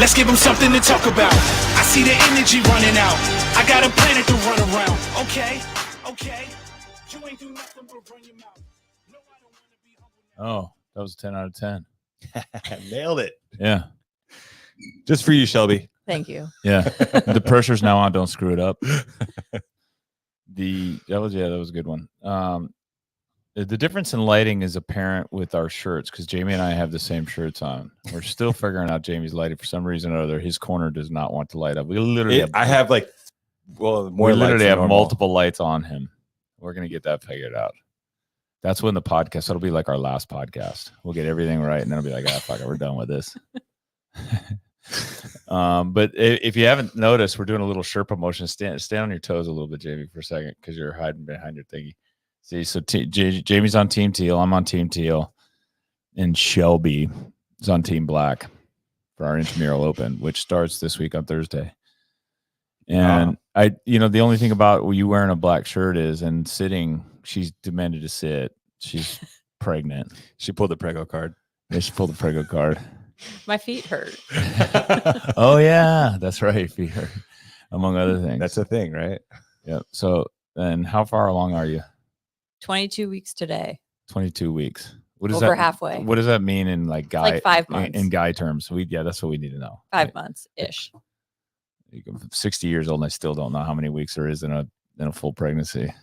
Let's give them something to talk about. I see the energy running out. I got a planet to run around. Okay. You ain't do nothing but run your mouth. No, I don't want to be humble. Oh, that was a 10 out of 10. Nailed it. Yeah. Just for you, Shelby. Thank you. Yeah. The pressure's now on. Don't screw it up. That was a good one. The difference in lighting is apparent with our shirts because Jamie and I have the same shirts on. We're still figuring out Jamie's lighting for some reason or other. His corner does not want to light up. We literally have like more. We literally have normal. multiple lights on him. We're gonna get that figured out. That's when the podcast. That'll be like our last podcast. We'll get everything right, and then it'll be like, fuck it, we're done with this. But if you haven't noticed, we're doing a little shirt promotion. Stand on your toes a little bit, Jamie, for a second, because you're hiding behind your thingy. See, so Jamie's on Team Teal, I'm on Team Teal, and Shelby is on Team Black for our intramural open, which starts this week on Thursday. And the only thing about you wearing a black shirt is, and sitting, she's demanded to sit. She's pregnant. She pulled the Prego card. Yeah, she pulled the Prego card. My feet hurt. Oh yeah, that's right. Feet hurt, among other things. That's a thing, right? Yeah. So, and how far along are you? 22 weeks today. 22 weeks. What does Over that, halfway. What does that mean in like guy? Like 5 months. In guy terms. That's what we need to know. 5 months ish. I'm 60 years old and I still don't know how many weeks there is in a full pregnancy.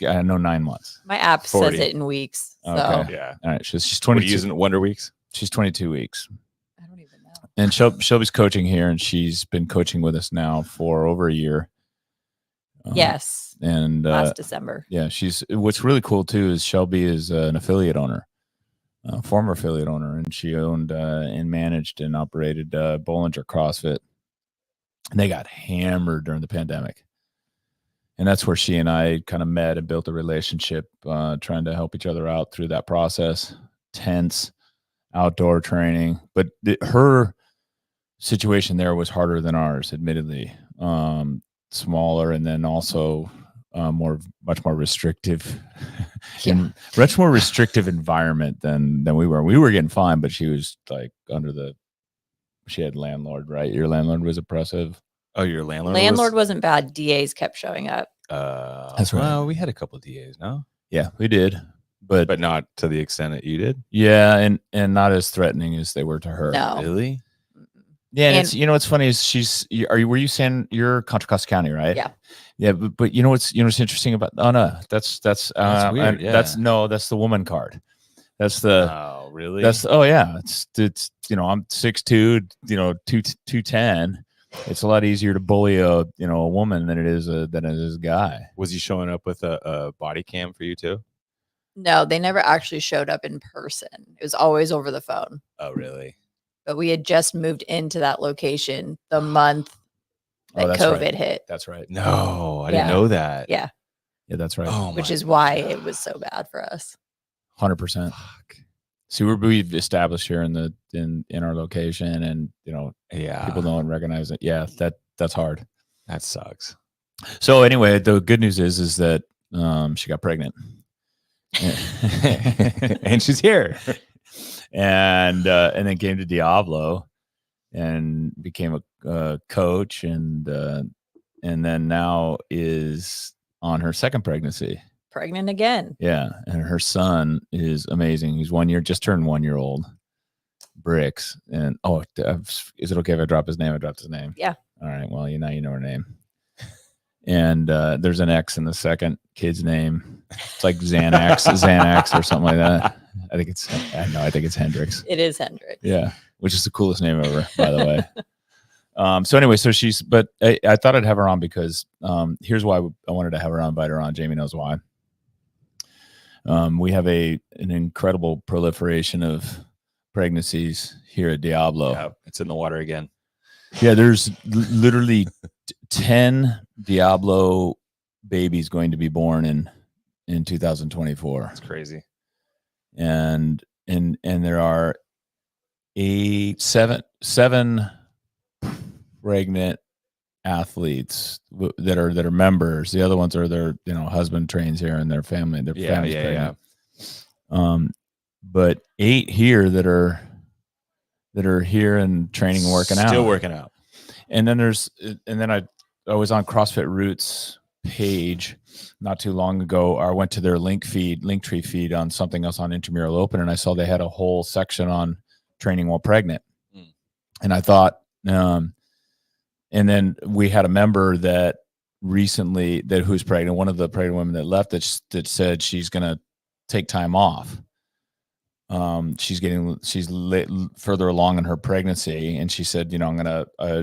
I know 9 months. My app 40. says it in weeks. So Okay. Yeah. All right. She's What are 22. you using Wonder Weeks? She's 22 weeks. I don't even know. And Shelby's coaching here, and she's been coaching with us now for over a year. Yes. And Last December. yeah, what's really cool too is Shelby is an affiliate owner, former affiliate owner, and she owned and managed and operated Bollinger CrossFit. And they got hammered during the pandemic. And that's where she and I kind of met and built a relationship, trying to help each other out through that process. Tense outdoor training, but her situation there was harder than ours, admittedly. Smaller, and then also much more restrictive, much more restrictive environment than we were. We were getting fine, but she was like she had landlord, right? Your landlord was oppressive. Oh, your landlord. Landlord wasn't bad. DAs kept showing up. That's right. Well, we had a couple of DAs, no? Yeah, we did, but not to the extent that you did. yeah, and not as threatening as they were to her. No. Really? Yeah, and And- it's what's funny is were you saying you're Contra Costa County, right? Yeah. Yeah, but what's interesting about that's weird, yeah. that's the woman card. That's the Oh, really? that's I'm 6'2", 210. It's a lot easier to bully a woman than it is a guy. Was he showing up with a body cam for you too? No, they never actually showed up in person. It was always over the phone. Oh, really? But we had just moved into that location the month that that's COVID right. hit. That's right. No, I Yeah. didn't know that. Yeah. Yeah, that's right. Oh, Which my is why God. it was so bad for us. 100%. Fuck. See, we've established here in our location, and Yeah. people don't recognize it. Yeah, that's hard. That sucks. So anyway, the good news is that she got pregnant, And she's here. and then came to Diablo and became a coach, and then now is on her second pregnancy. Pregnant again. Yeah, and her son is amazing. He's 1 year, just turned 1 year old. Bricks, and is it okay if I drop his name? I dropped his name. Yeah. All right. Well, you know her name. And there's an X in the second kid's name. It's like Xanax or something like that. I think it's Hendrix. It is Hendrix. Yeah, which is the coolest name ever, by the way. So anyway, but I thought I'd have her on because here's why I wanted to have her on, invite her on. Jamie knows why. We have an incredible proliferation of pregnancies here at Diablo. Yeah, it's in the water again. Yeah, there's literally 10 Diablo babies going to be born in 2024. That's crazy. And there are seven pregnant athletes that are members. The other ones are their husband trains here and their family. Their family's pregnant. But 8 here that that are here and training and working out. Still working out. And then I was on CrossFit Roots page not too long ago, or I went to their Linktree feed on something else on Intramural Open, and I saw they had a whole section on training while pregnant. And I thought, and then we had a member that recently who's pregnant, one of the pregnant women that left that said she's going to take time off. She's further along in her pregnancy, and she said,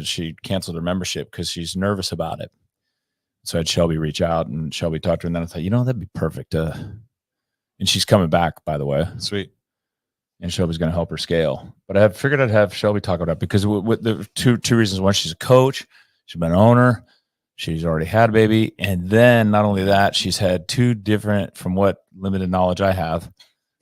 she canceled her membership because she's nervous about it. So I had Shelby reach out, and Shelby talked to her, and then I thought, that'd be perfect. And she's coming back, by the way. Sweet. And Shelby's going to help her scale. But I figured I'd have Shelby talk about it because with the two reasons. One, she's a coach. She's been an owner. She's already had a baby. And then not only that, she's had two different, from what limited knowledge I have,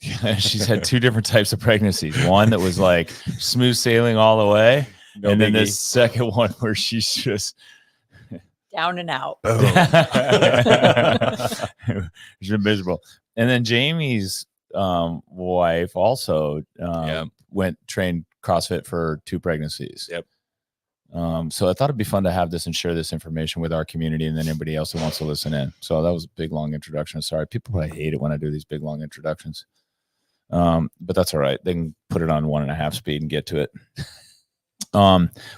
she's had two different types of pregnancies. One that was like smooth sailing all the way. No and then biggie. this second one where she's just down and out. She's been miserable. And then Jamie's wife also trained CrossFit for 2 pregnancies. Yep. So I thought it'd be fun to have this and share this information with our community and then anybody else who wants to listen in. So that was a big, long introduction. Sorry, people probably hate it when I do these big, long introductions. But that's all right. They can put it on 1.5 speed and get to it.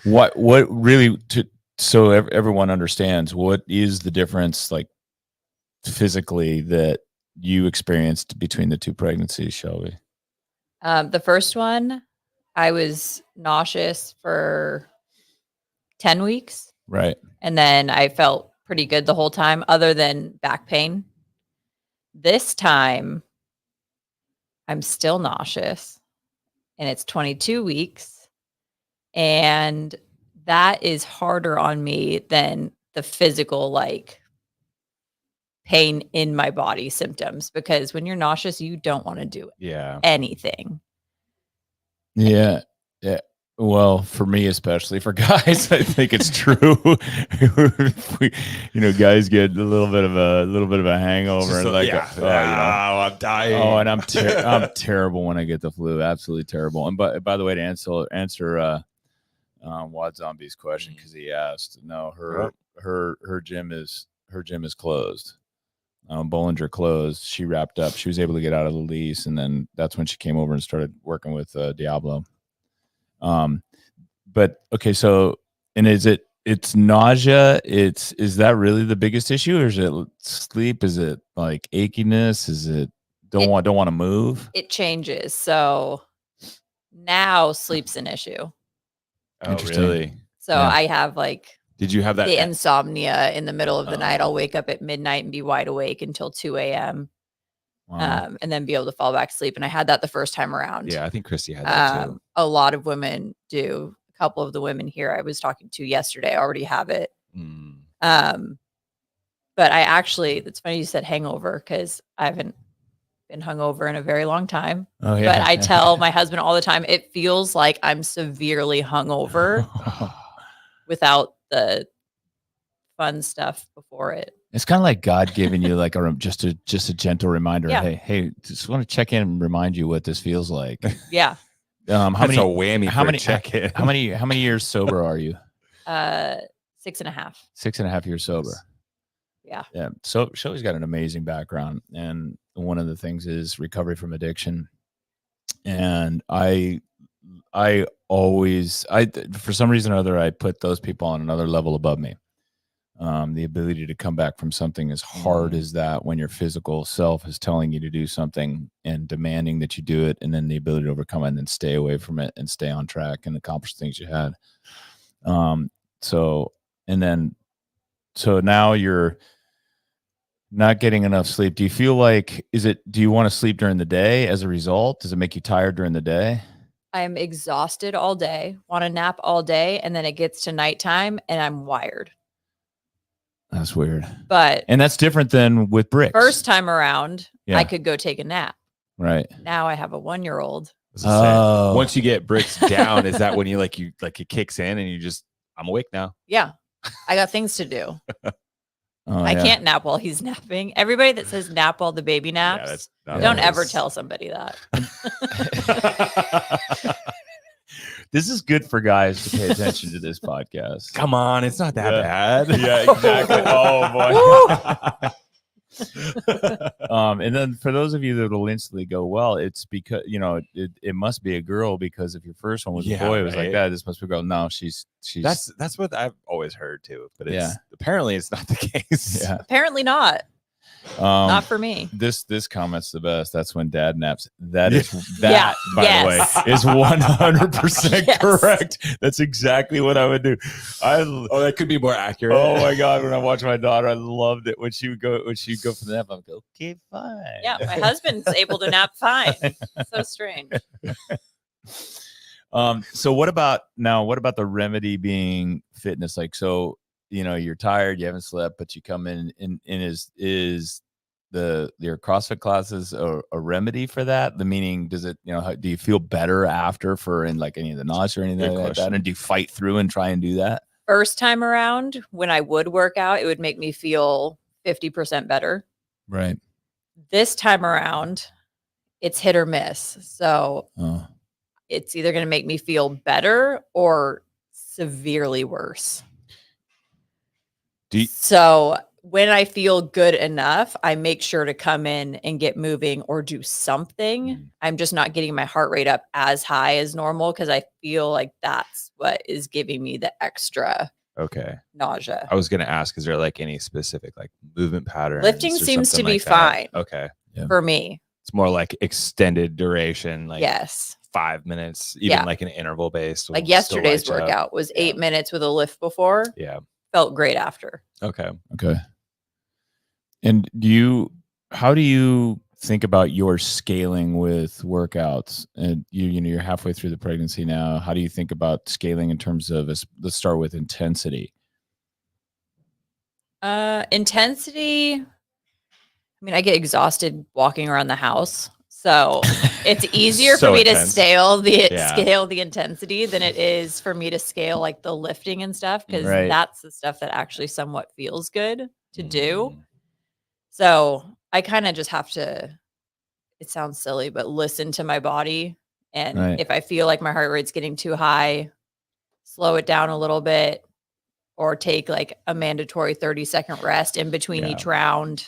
What really, so everyone understands, what is the difference, like physically, that you experienced between the 2 pregnancies, Shelby? The first one, I was nauseous for 10 weeks. Right. And then I felt pretty good the whole time, other than back pain. This time, I'm still nauseous, and it's 22 weeks. And that is harder on me than the physical, like, pain in my body symptoms, because when you're nauseous, you don't want to do anything. Yeah. Well, for me, especially for guys, I think it's true. Guys get a little bit of a hangover, and I'm dying. Oh, and I'm terrible when I get the flu. Absolutely terrible. And by the way, to answer Wad Zombie's question, because he asked, no, her gym is closed. Bollinger closed. She wrapped up. She was able to get out of the lease, and then that's when she came over and started working with Diablo. But okay, so, and it's nausea? Is that really the biggest issue, or is it sleep? Is it like achiness? Is it don't want to move? It changes. So now sleep's an issue. Oh, really? So I have did you have that the insomnia in the middle of the night? I'll wake up at midnight and be wide awake until 2 a.m. Wow. And then be able to fall back to sleep. And I had that the first time around. Yeah, I think Christy had that too. A lot of women do. A couple of the women here I was talking to yesterday already have it. But I actually, it's funny you said hangover, because I haven't been hungover in a very long time. Oh, yeah. But I tell my husband all the time, it feels like I'm severely hungover without the fun stuff before it. It's kind of like God giving you like just a gentle reminder. Yeah. Hey, just want to check in and remind you what this feels like. Yeah. How That's many a whammy. How for many a check-in. How many years sober are you? 6.5. 6.5 years sober. Yeah. Yeah. So Shelby's got an amazing background, and one of the things is recovery from addiction. And I always, for some reason or other, I put those people on another level above me. The ability to come back from something as hard as that, when your physical self is telling you to do something and demanding that you do it, and then the ability to overcome it and then stay away from it and stay on track and accomplish things you had. So now you're not getting enough sleep. Do you feel like, do you want to sleep during the day as a result? Does it make you tired during the day? I'm exhausted all day, want to nap all day, and then it gets to nighttime and I'm wired. That's weird. And that's different than with Bricks. First time around, Yeah. I could go take a nap. Right. Now I have a 1-year-old. Oh. Once you get Bricks down, is that when it kicks in and you just, I'm awake now? Yeah. I got things to do. I Yeah. can't nap while he's napping. Everybody that says nap while the baby naps, don't ever tell somebody that. This is good for guys to pay attention to this podcast. Come on, it's not that bad. Yeah, exactly. Oh boy. And then for those of you that will instantly go, well, it's because it must be a girl, because if your first one was a boy, it was like that. This must be a girl. No, she's That's what I've always heard too. But apparently it's not the case. Yeah. Apparently not. Not for me. This comment's the best. That's when dad naps. That is that. Yeah. By the way, is 100% Yes. correct. That's exactly what I would do. That could be more accurate. Oh my god! When I watched my daughter, I loved it when she'd go for the nap. I'm like, okay, fine. Yeah, my husband's able to nap fine. So strange. So what about the remedy being fitness? Like, so you're tired, you haven't slept, but you come in and is your CrossFit classes a remedy for that? The meaning, does it, do you feel better after for like any of the nausea or anything like that? And do you fight through and try and do that? First time around, when I would work out, it would make me feel 50% better. Right. This time around, it's hit or miss. So it's either going to make me feel better or severely worse. So when I feel good enough, I make sure to come in and get moving or do something. I'm just not getting my heart rate up as high as normal, because I feel like that's what is giving me the extra nausea. I was going to ask, is there like any specific like movement pattern? Lifting seems to be fine. Okay. Yeah. For me. It's more like extended duration, like yes. 5 minutes, even like an interval based. Like yesterday's workout was 8 minutes with a lift before. Yeah. Felt great after. Okay. And how do you think about your scaling with workouts? And you're halfway through the pregnancy now. How do you think about scaling in terms of, let's start with intensity? Intensity. I mean, I get exhausted walking around the house, so it's easier for me to scale the intensity than it is for me to scale like the lifting and stuff, because that's the stuff that actually somewhat feels good to do. So I kind of just have to, it sounds silly, but listen to my body. And if I feel like my heart rate's getting too high, slow it down a little bit, or take like a mandatory 30-second rest in between each round.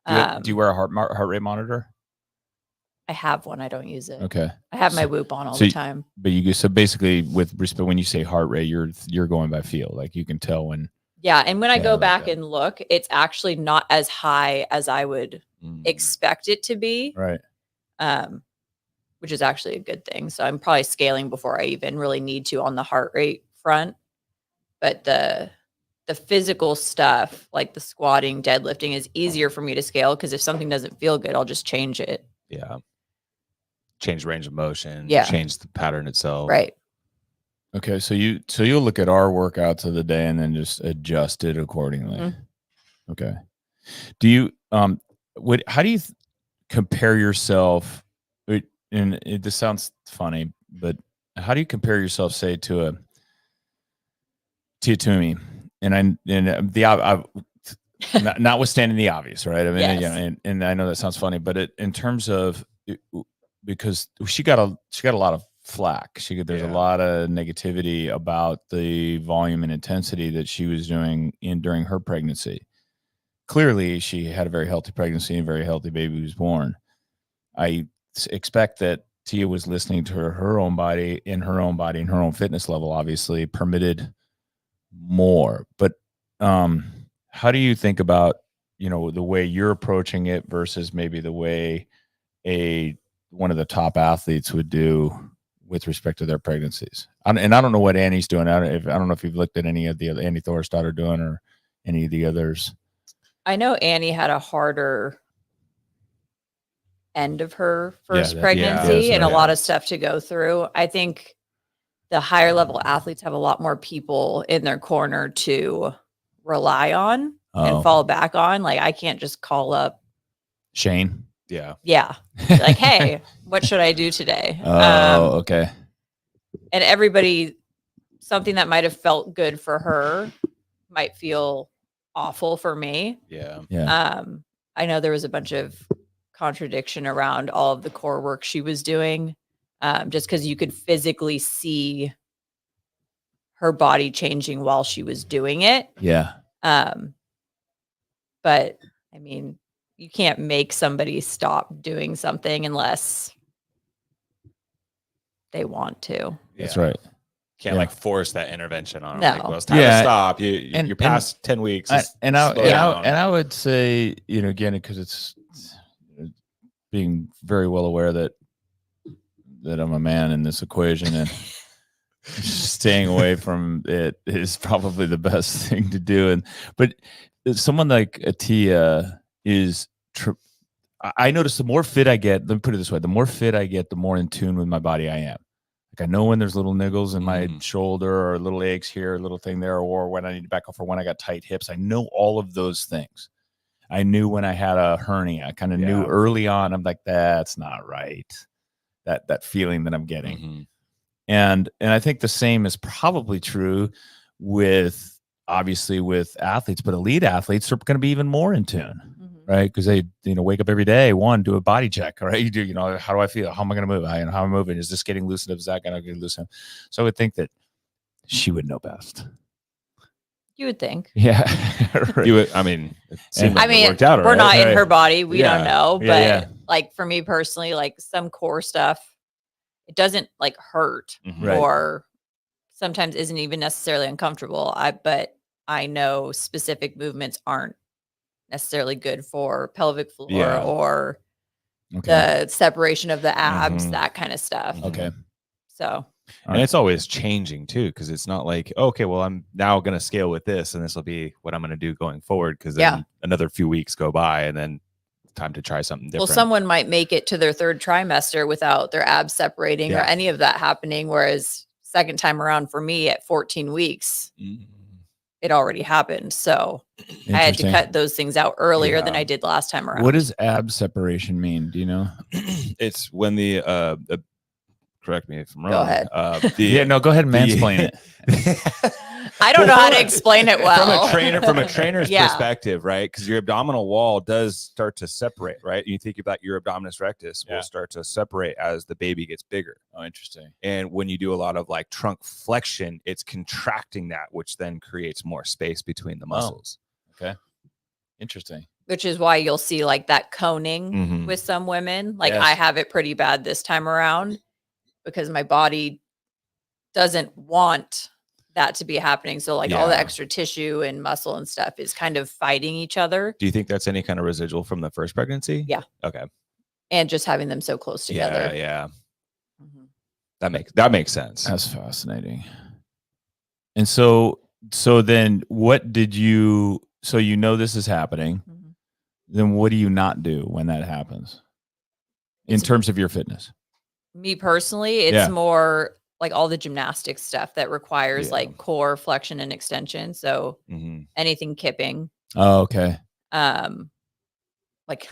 Do you wear a heart rate monitor? I have one. I don't use it. Okay. I have my Whoop on all the time. But so basically with respect, when you say heart rate, you're going by feel. Like you can tell when. Yeah. And when I go back and look, it's actually not as high as I would expect it to be. Right. Which is actually a good thing. So I'm probably scaling before I even really need to on the heart rate front. But the physical stuff, like the squatting, deadlifting, is easier for me to scale, because if something doesn't feel good, I'll just change it. Yeah. Change range of motion. Yeah. Change the pattern itself. Right. Okay. So you'll look at our workouts of the day and then just adjust it accordingly. Okay. Do you, how do you compare yourself? This sounds funny, but how do you compare yourself, say, to me? Notwithstanding the obvious, right? I mean, and I know that sounds funny, but in terms of, because she got a lot of flack. There's a lot of negativity about the volume and intensity that she was doing during her pregnancy. Clearly, she had a very healthy pregnancy and a very healthy baby was born. I expect that Tia was listening to her own body and her own fitness level, obviously permitted more. But how do you think about, the way you're approaching it versus maybe the way one of the top athletes would do with respect to their pregnancies? And I don't know what Annie's doing. I don't know if you've looked at any of the other Annie Thorstad doing, or any of the others. I know Annie had a harder end of her first pregnancy and a lot of stuff to go through. I think the higher level athletes have a lot more people in their corner to rely on and fall back on. Like, I can't just call up Shane. Yeah. Like, hey, what should I do today? Okay. And everybody, something that might have felt good for her might feel awful for me. Yeah. I know there was a bunch of contradiction around all of the core work she was doing. just because you could physically see her body changing while she was doing it. Yeah. But I mean, you can't make somebody stop doing something unless they want to. That's right. Can't Yeah. like force that intervention on them. No. Like, well, it's time to Yeah. stop. And- You're past 10 weeks. I, Just and I slow and, down. I and I would say, you know, again, because it's being very well aware that I'm a man in this equation, and staying away from it is probably the best thing to do. But someone like Atia is. I notice the more fit I get, let me put it this way: the more fit I get, the more in tune with my body I am. Like I know when there's little niggles in my shoulder, or little aches here, a little thing there, or when I need to back off, or when I got tight hips. I know all of those things. I knew when I had a hernia. I kind of knew early on. I'm like, that's not right. That feeling that I'm getting. And I think the same is probably true with, obviously, with athletes, but elite athletes are going to be even more in tune, right? Because they, you know, wake up every day, do a body check, right? You do, you know, how do I feel? How am I going to move? How am I moving? Is this getting loosened up? Is that going to get loosened up? So I would think that she would know best. You would think. Yeah. Right. You would, I mean, it seemed like it worked out. We're right? not in her body. We don't know. But Yeah. like for me personally, like some core stuff, it doesn't like hurt Right. or sometimes isn't even necessarily uncomfortable. But I know specific movements aren't necessarily good for pelvic floor or the separation of the abs, that kind of stuff. Okay. So. And it's always changing too, because it's not like, okay, well, I'm now going to scale with this, and this will be what I'm going to do going forward. Because then another few weeks go by, and then time to try something different. Well, someone might make it to their third trimester without their abs separating or any of that happening, whereas second time around for me at 14 weeks, it already happened. So I had to cut those things out earlier than I did last time around. What does ab separation mean? Do you know? It's when the correct me if I'm wrong. Go ahead. No, go ahead and mansplain it. I don't know how to explain it well. From a trainer's perspective, right? Because your abdominal wall does start to separate, right? You think about your abdominis rectus will start to separate as the baby gets bigger. Oh, interesting. And when you do a lot of like trunk flexion, it's contracting that, which then creates more space between the muscles. Okay. Interesting. Which is why you'll see like that coning with some women. Like I have it pretty bad this time around because my body doesn't want that to be happening. So like all the extra tissue and muscle and stuff is kind of fighting each other. Do you think that's any kind of residual from the first pregnancy? Yeah. Okay. And just having them so close together. Yeah. That makes sense. That's fascinating. And so then what did you, so you know this is happening, then what do you not do when that happens in terms of your fitness? Me personally, it's more like all the gymnastics stuff that requires like core flexion and extension. So anything kipping. Oh, okay. Like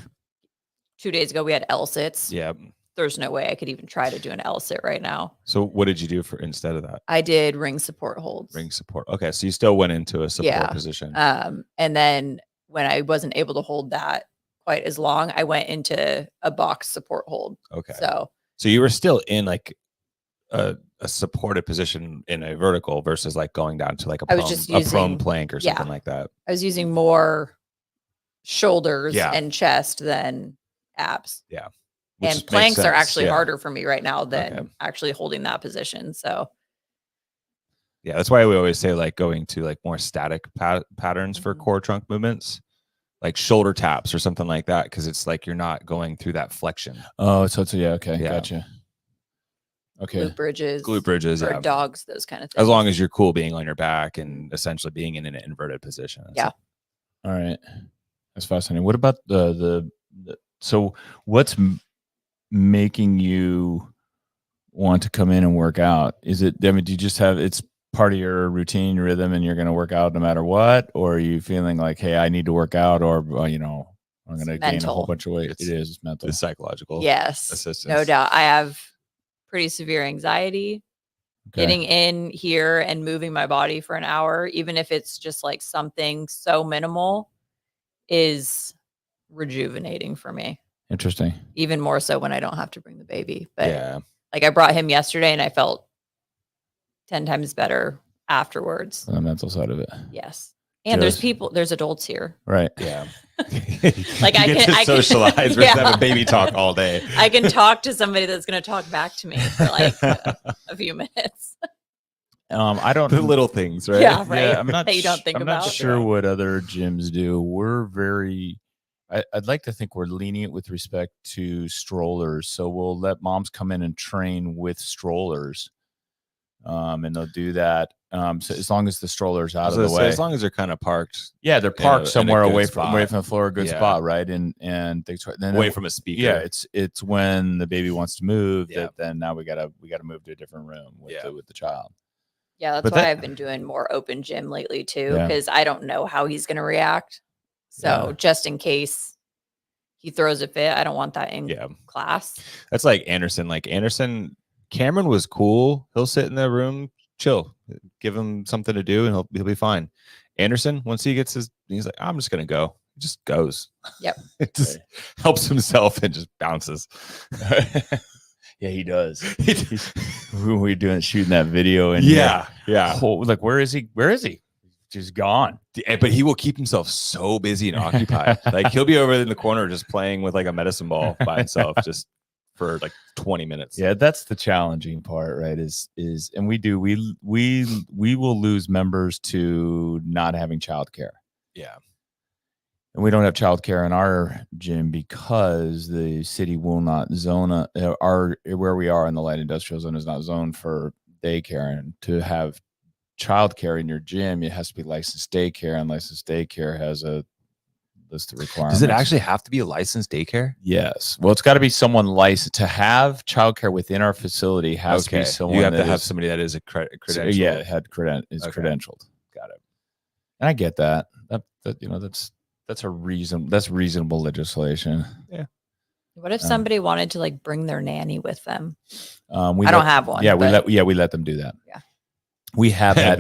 2 days ago we had L-sits. Yeah. There's no way I could even try to do an L-sit right now. So what did you do for instead of that? I did ring support holds. Ring support. Okay. So you still went into a support position. And then when I wasn't able to hold that quite as long, I went into a box support hold. Okay. So you were still in like a supported position in a vertical versus like going down to like a prone plank or something like that. I was using more shoulders and chest than abs. Yeah. And planks are actually harder for me right now than actually holding that position. So yeah, that's why we always say like going to like more static patterns for core trunk movements, like shoulder taps or something like that, because it's like you're not going through that flexion. Oh, so okay, gotcha. Okay, glute bridges, bird dogs, those kind of things. As long as you're cool being on your back and essentially being in an inverted position. All right, that's fascinating. What about so what's making you want to come in and work out? Is it, I mean, do you just have, it's part of your routine, your rhythm, and you're going to work out no matter what? Or are you feeling like, hey, I need to work out, or, you know, I'm going to gain a whole bunch of weight? It's mental. It's psychological. Yes. Assistance. No doubt. I have pretty severe anxiety. Getting in here and moving my body for an hour, even if it's just like something so minimal, is rejuvenating for me. Interesting. Even more so when I don't have to bring the baby. But Like I brought him yesterday and I felt 10 times better afterwards. On the mental side of it. Yes. And there's Just- there's adults here. Right. Yeah. Like you I get can- to I can- socialize versus Yeah. having baby talk all day. I can talk to somebody that's going to talk back to me for like a few minutes. I don't The little things, right? Yeah, right. Yeah, I'm not. That you don't think I'm about. not sure what other gyms do. We're very. I'd like to think we're lenient with respect to strollers, so we'll let moms come in and train with strollers, and they'll do that. So as long as the stroller's out of the way, as long as they're kind of parked yeah, they're in parked a somewhere good away spot. from the floor, a good Yeah. spot, right? And then away from a speaker. yeah, it's when the baby wants to move Yeah. that then now we gotta move to a different room Yeah. with the child. Yeah, that's But why that- I've been doing more open gym lately too, Yeah. because I don't know how he's going to react. So Yeah. just in case he throws a fit, I don't want that in Yeah. class. That's like Anderson. Like Anderson, Cameron was cool. He'll sit in the room, chill, give him something to do, and he'll be fine. Anderson, once he gets he's like, I'm just gonna go. He just goes. Yep. It just helps himself and just bounces. Yeah, he does. When we were shooting that video, and Yeah. like where is he? Where is he? Just gone. But he will keep himself so busy and occupied. Like he'll be over in the corner just playing with like a medicine ball by himself, just for like 20 minutes. Yeah, that's the challenging part, right? And we will lose members to not having childcare. Yeah. And we don't have childcare in our gym because the city will not zone where we are in the light industrial zone is not zoned for daycare. And to have childcare in your gym, it has to be licensed daycare, and licensed daycare has a list of requirements. Does it actually have to be a licensed daycare? Yes. Well, it's got to be someone licensed to have childcare within our facility. Has to be someone You have to that have is- somebody that is a credential. Yeah, is Okay. credentialed. Got it. And I get that. That's a reason. That's reasonable legislation. What if Um, somebody wanted to like bring their nanny with them? We I let- don't have one. Yeah, but we let them do that. Yeah. We have had.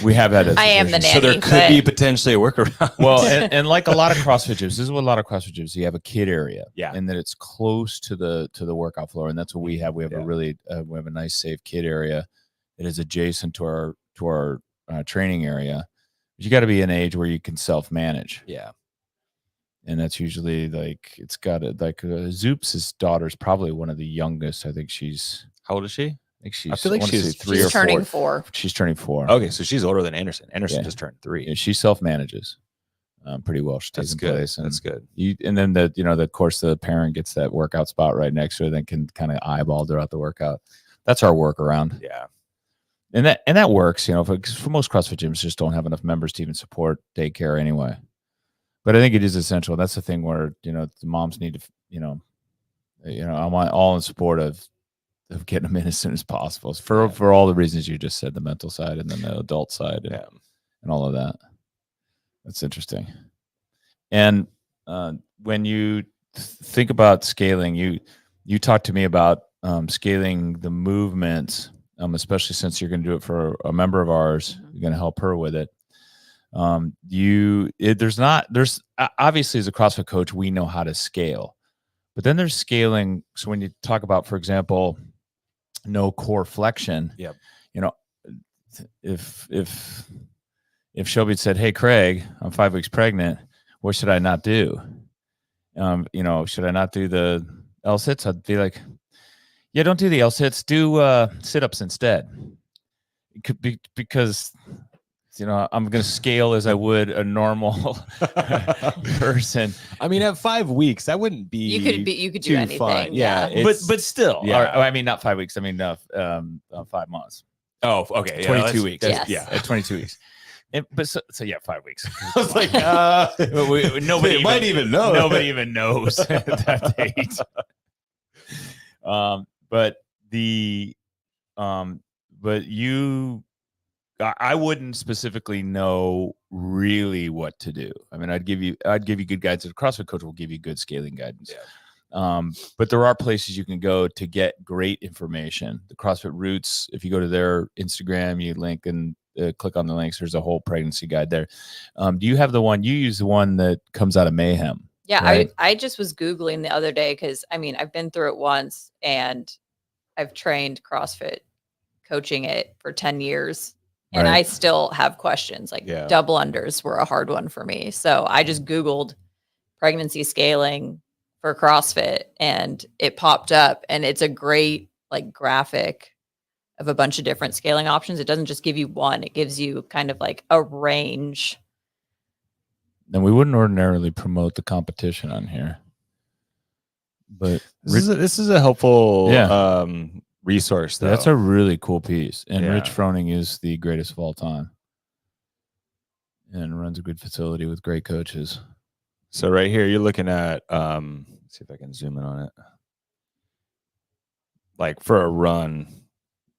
we have had. I am the situation. So there nanny, could but- be potentially a workaround. Well, and like a lot of CrossFit gyms, this is what a lot of CrossFit gyms. You have a kid area, Yeah. and that it's close to the workout floor, and that's what we have. We have Yeah. a really we have a nice safe kid area that is adjacent to our training area. But you got to be an age where you can self manage, Yeah. and that's usually like it's got Zoop's daughter's probably one of the youngest. I think she's How old is she? she's I feel like wanna she's say three She's or turning 4. 4. She's turning 4. Okay, so she's older than Anderson. Anderson Yeah. just turned 3. Yeah, she self manages pretty well. She That's takes in good. place, and That's good. and then of course the parent gets that workout spot right next to her, then can kind of eyeball throughout the workout. That's our workaround, Yeah. and that works. For most CrossFit gyms, just don't have enough members to even support daycare anyway. But I think it is essential. That's the thing where the moms need to I'm all in support of getting them in as soon as possible for all the reasons you just said, the mental side and then the adult side and all of that. That's interesting. And when you think about scaling, you talked to me about scaling the movement, especially since you're going to do it for a member of ours. Mhm. You're going to help her with it. There's obviously as a CrossFit coach, we know how to scale, but then there's scaling. So when you talk about, for example, no core flexion, Yep. If Shelby said, "Hey, Craig, I'm 5 weeks pregnant. What should I not do? Should I not do the L sits?" I'd be like, "Yeah, don't do the L sits. Do sit ups instead." It could be because I'm going to scale as I would a normal person. I mean, at 5 weeks, that wouldn't be. You could do too anything. fun. Yeah. it's- But still, yeah. I mean, not 5 weeks. I mean, 5 months. Oh, okay. 22 weeks. Yes. Yeah. At 22 weeks. So yeah, 5 weeks. I was like, Nobody they might even know. Nobody even knows that date. I wouldn't specifically know really what to do. I mean, I'd give you good guidance. A CrossFit coach will give you good scaling guidance. Yeah. But there are places you can go to get great information. The CrossFit Roots, if you go to their Instagram, you link and click on the links. There's a whole pregnancy guide there. Do you have the one you use? The one that comes out of Mayhem? Yeah, Right. I just was Googling the other day because I've been through it once and I've trained CrossFit coaching it for 10 years and Right. I still have questions. Like Yeah. double unders were a hard one for me. So I just Googled pregnancy scaling for CrossFit and it popped up, and it's a great like graphic of a bunch of different scaling options. It doesn't just give you one, it gives you kind of like a range. And we wouldn't ordinarily promote the competition on here, but This is a helpful Yeah. Resource, though. that's a really cool piece. And Rich Yeah. Froning is the greatest of all time, and runs a good facility with great coaches. So right here, you're looking at, let's see if I can zoom in on it. Like for a run,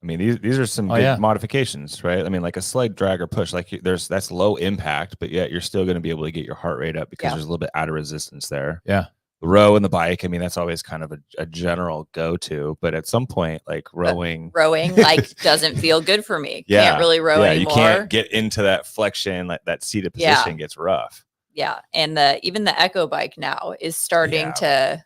I mean, these are some Oh, good yeah. modifications, right? I mean, like a slight drag or push, like that's low impact, but yet you're still going to be able to get your heart rate up because Yeah. there's a little bit out of resistance there. Yeah. The row and the bike, I mean, that's always kind of a general go-to, but at some point, like rowing Like doesn't feel good for me. Yeah. Can't really row anymore. You can't get into that flexion, like that seated Yeah. position gets rough. Yeah. And even the Echo bike now is starting Yeah. to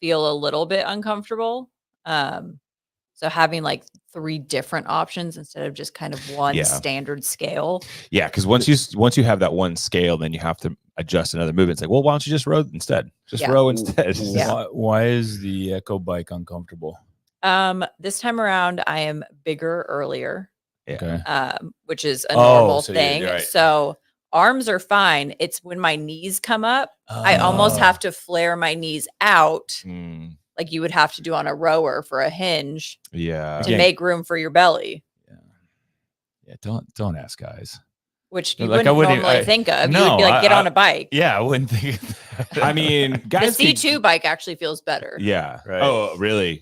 feel a little bit uncomfortable. So having like 3 different options instead of just kind of one Yeah. standard scale. Yeah, because once you have that one scale, then you have to adjust another movement. It's like, well, why don't you just row instead? Just Yeah. row instead. Yeah. Why is the Echo bike uncomfortable? This time around I am bigger earlier, Yeah. Okay. which is a Oh, normal so thing. you're right. So arms are fine. It's when my knees come up, I almost Oh. have to flare my knees out Mm, like you would have to do on a rower for a hinge yeah. to Again. make room for your belly, Yeah. Don't ask guys. which you Like, wouldn't normally think of. You would be like, get on a bike. Yeah, I wouldn't think. Of that. I mean, The guys. C2 bike actually feels better Yeah. Right. Oh, really?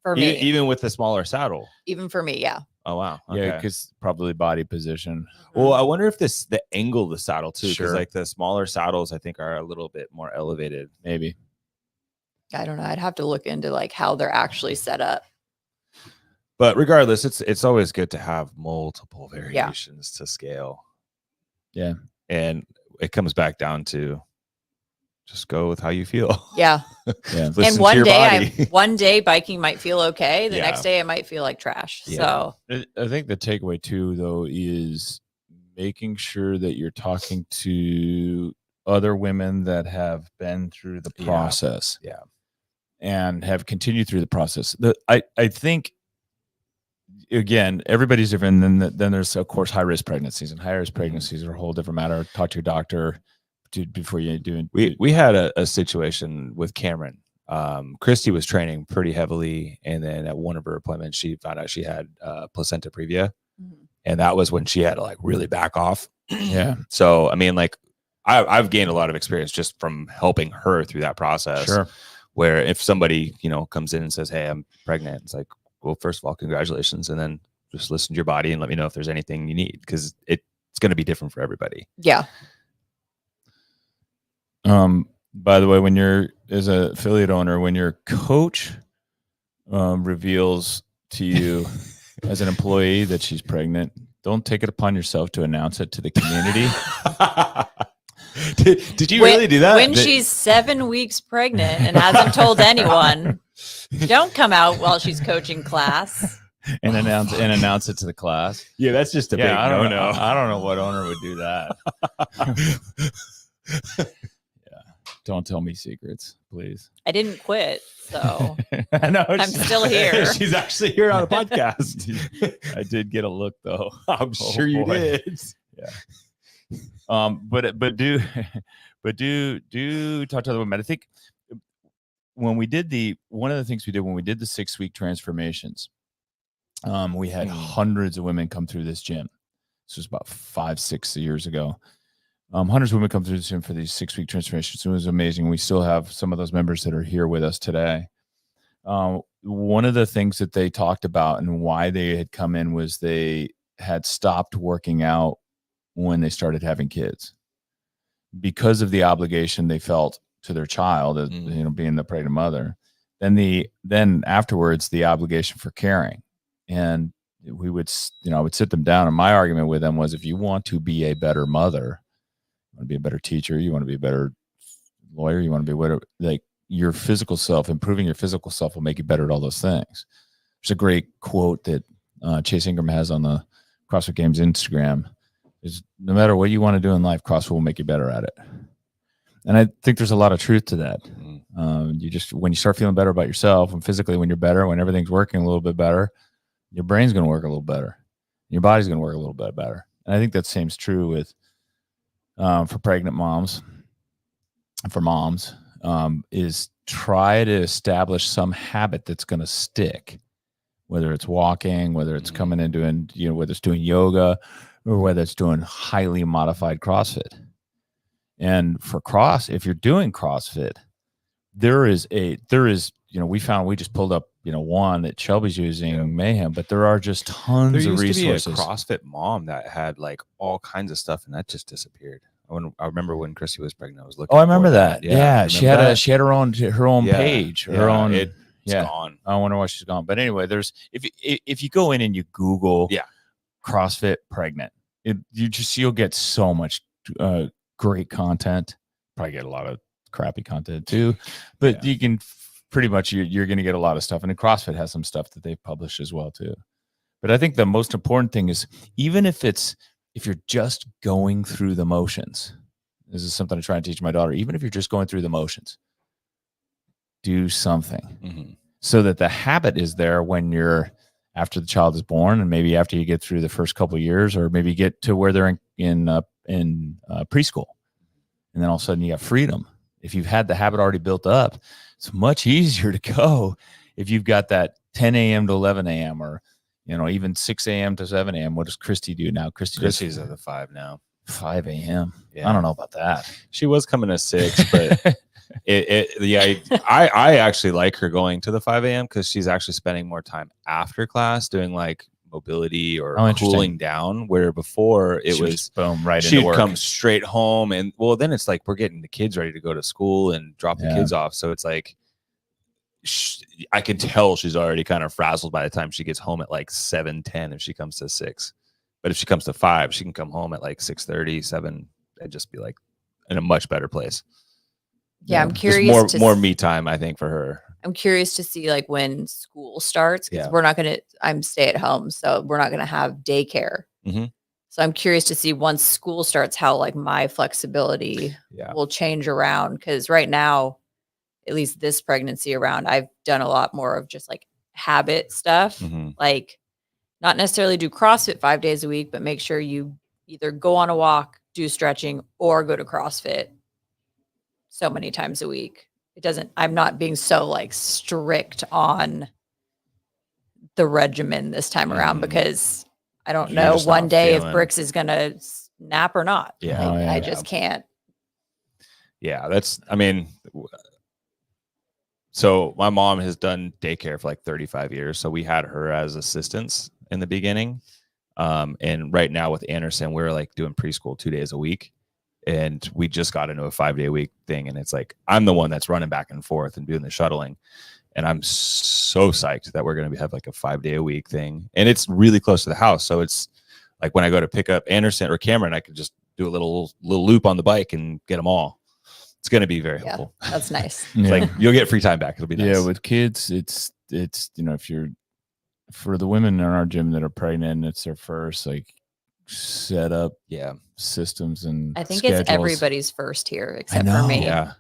for me. Even with the smaller saddle. Even for me, yeah. Oh, wow. Yeah, Okay. because probably body position. Well, I wonder if the angle of the saddle too, because Sure. like the smaller saddles, I think are a little bit more elevated. Maybe. I don't know. I'd have to look into like how they're actually set up. But regardless, it's always good to have multiple variations to scale. Yeah. And it comes back down to just go with how you feel. Yeah. Yeah. Listen And to one your day, body. one day biking might feel okay. The Yeah. next day it might feel like trash. Yeah. So I think the takeaway too, though, is making sure that you're talking to other women that have been through the Yeah. process. Yeah. And have continued through the process. I think, again, everybody's different. Then there's, of course, high risk pregnancies, and high risk pregnancies are a whole different matter. Talk to your doctor before you do it. We had a situation with Cameron. Christy was training pretty heavily, and then at one of her appointments, she found out she had placenta previa, and that was when she had to like really back off. Yeah. So I mean, like I've gained a lot of experience just from helping her through that process. Sure. Where if somebody comes in and says, "Hey, I'm pregnant," it's like, well, first of all, congratulations, and then just listen to your body and let me know if there's anything you need, because it's going to be different for everybody. yeah. By the way, when you're as an affiliate owner, when your coach reveals to you as an employee that she's pregnant, don't take it upon yourself to announce it to the community. Did you really do that? When she's 7 weeks pregnant and hasn't told anyone, don't come out while she's coaching class. and announce it to the class. Yeah, that's just a big I don't no-no. know. I don't know what owner would do that. Yeah. Don't tell me secrets, please. I didn't quit, so I know. I'm still here. She's actually here on a podcast. I did get a look though. I'm sure you boy. did. Yeah. But do talk to other women. I think when we did one of the things we did when we did the 6-week transformations, we had hundreds of women come through this gym. This was about 5-6 years ago. Hundreds of women come through the gym for these 6-week transformations. It was amazing. We still have some of those members that are here with us today. One of the things that they talked about and why they had come in was they had stopped working out when they started having kids because of the obligation they felt to their child, as being the pregnant mother. Then afterwards, the obligation for caring. And we would, I would sit them down, and my argument with them was, if you want to be a better mother, you want to be a better teacher, you want to be a better lawyer, you want to be whatever, like your physical self, improving your physical self will make you better at all those things. There's a great quote that Chase Ingram has on the CrossFit Games Instagram is no matter what you want to do in life, CrossFit will make you better at it. And I think there's a lot of truth to that. You just, when you start feeling better about yourself and physically, when you're better, when everything's working a little bit better, your brain's going to work a little better. Your body's going to work a little bit better. And I think that same's true with, for pregnant moms, for moms, is try to establish some habit that's going to stick, whether it's walking, whether it's coming in doing, whether it's doing yoga or whether it's doing highly modified CrossFit. And for if you're doing CrossFit, there is, we just pulled up, one that Shelby's using, Mayhem, but there are just tons of resources. To be a CrossFit mom that had like all kinds of stuff, and that just disappeared. I remember when Chrissy was pregnant, I was looking. Oh, I remember that. Yeah, she had that? she had her own page, her own. It's gone. I wonder why she's gone. But anyway, there's if you go in and you Google CrossFit pregnant, you'll get so much great content. Probably get a lot of crappy content too, but you can pretty much you're going to get a lot of stuff. And then CrossFit has some stuff that they've published as well too. But I think the most important thing is, even if you're just going through the motions, this is something I try and teach my daughter. Even if you're just going through the motions, do something so that the habit is there when you're after the child is born, and maybe after you get through the first couple of years, or maybe get to where they're in preschool, and then all of a sudden you have freedom. If you've had the habit already built up, it's much easier to go if you've got that 10 a.m. to 11 a.m. or even 6 a.m. to 7 a.m. What does Christy do now? Christy's at the 5 now. 5 a.m. Yeah. I don't know about that. She was coming to 6, but I actually like her going to the 5 a.m. because she's actually spending more time after class doing like mobility or cooling down, where before it was boom right she'd into work. come straight home, and then it's like we're getting the kids ready to go to school and drop the kids off, so it's like I can tell she's already kind of frazzled by the time she gets home at like 7:10 if she comes to 6. But if she comes to 5, she can come home at like 6:30, 7, and just be like in a much better place. Yeah, I'm curious. More me time, I think, for her. I'm curious to see like when school starts, because Yeah. I'm stay at home, so we're not going to have daycare. So I'm curious to see once school starts, how like my flexibility will change around. Because right now, at least this pregnancy around, I've done a lot more of just like habit stuff, like not necessarily do CrossFit 5 days a week, but make sure you either go on a walk, do stretching, or go to CrossFit so many times a week. I'm not being so like strict on the regimen this time around, because I don't know one day if Brooks is going to snap or not. Yeah. I just can't. Yeah. So my mom has done daycare for like 35 years. So we had her as assistants in the beginning. And right now with Anderson, we're like doing preschool 2 days a week. And we just got into a 5-day-a-week thing. And it's like, I'm the one that's running back and forth and doing the shuttling. And I'm so psyched that we're going to have like a 5-day-a-week thing. And it's really close to the house. So it's like when I go to pick up Anderson or Cameron, I could just do a little loop on the bike and get them all. It's going to be very helpful. That's nice. It's like you'll get free time back. It'll be nice. Yeah, with kids, it's if you're, for the women in our gym that are pregnant, it's their first like set up systems, and I think schedules. It's everybody's first here except for me. Yeah,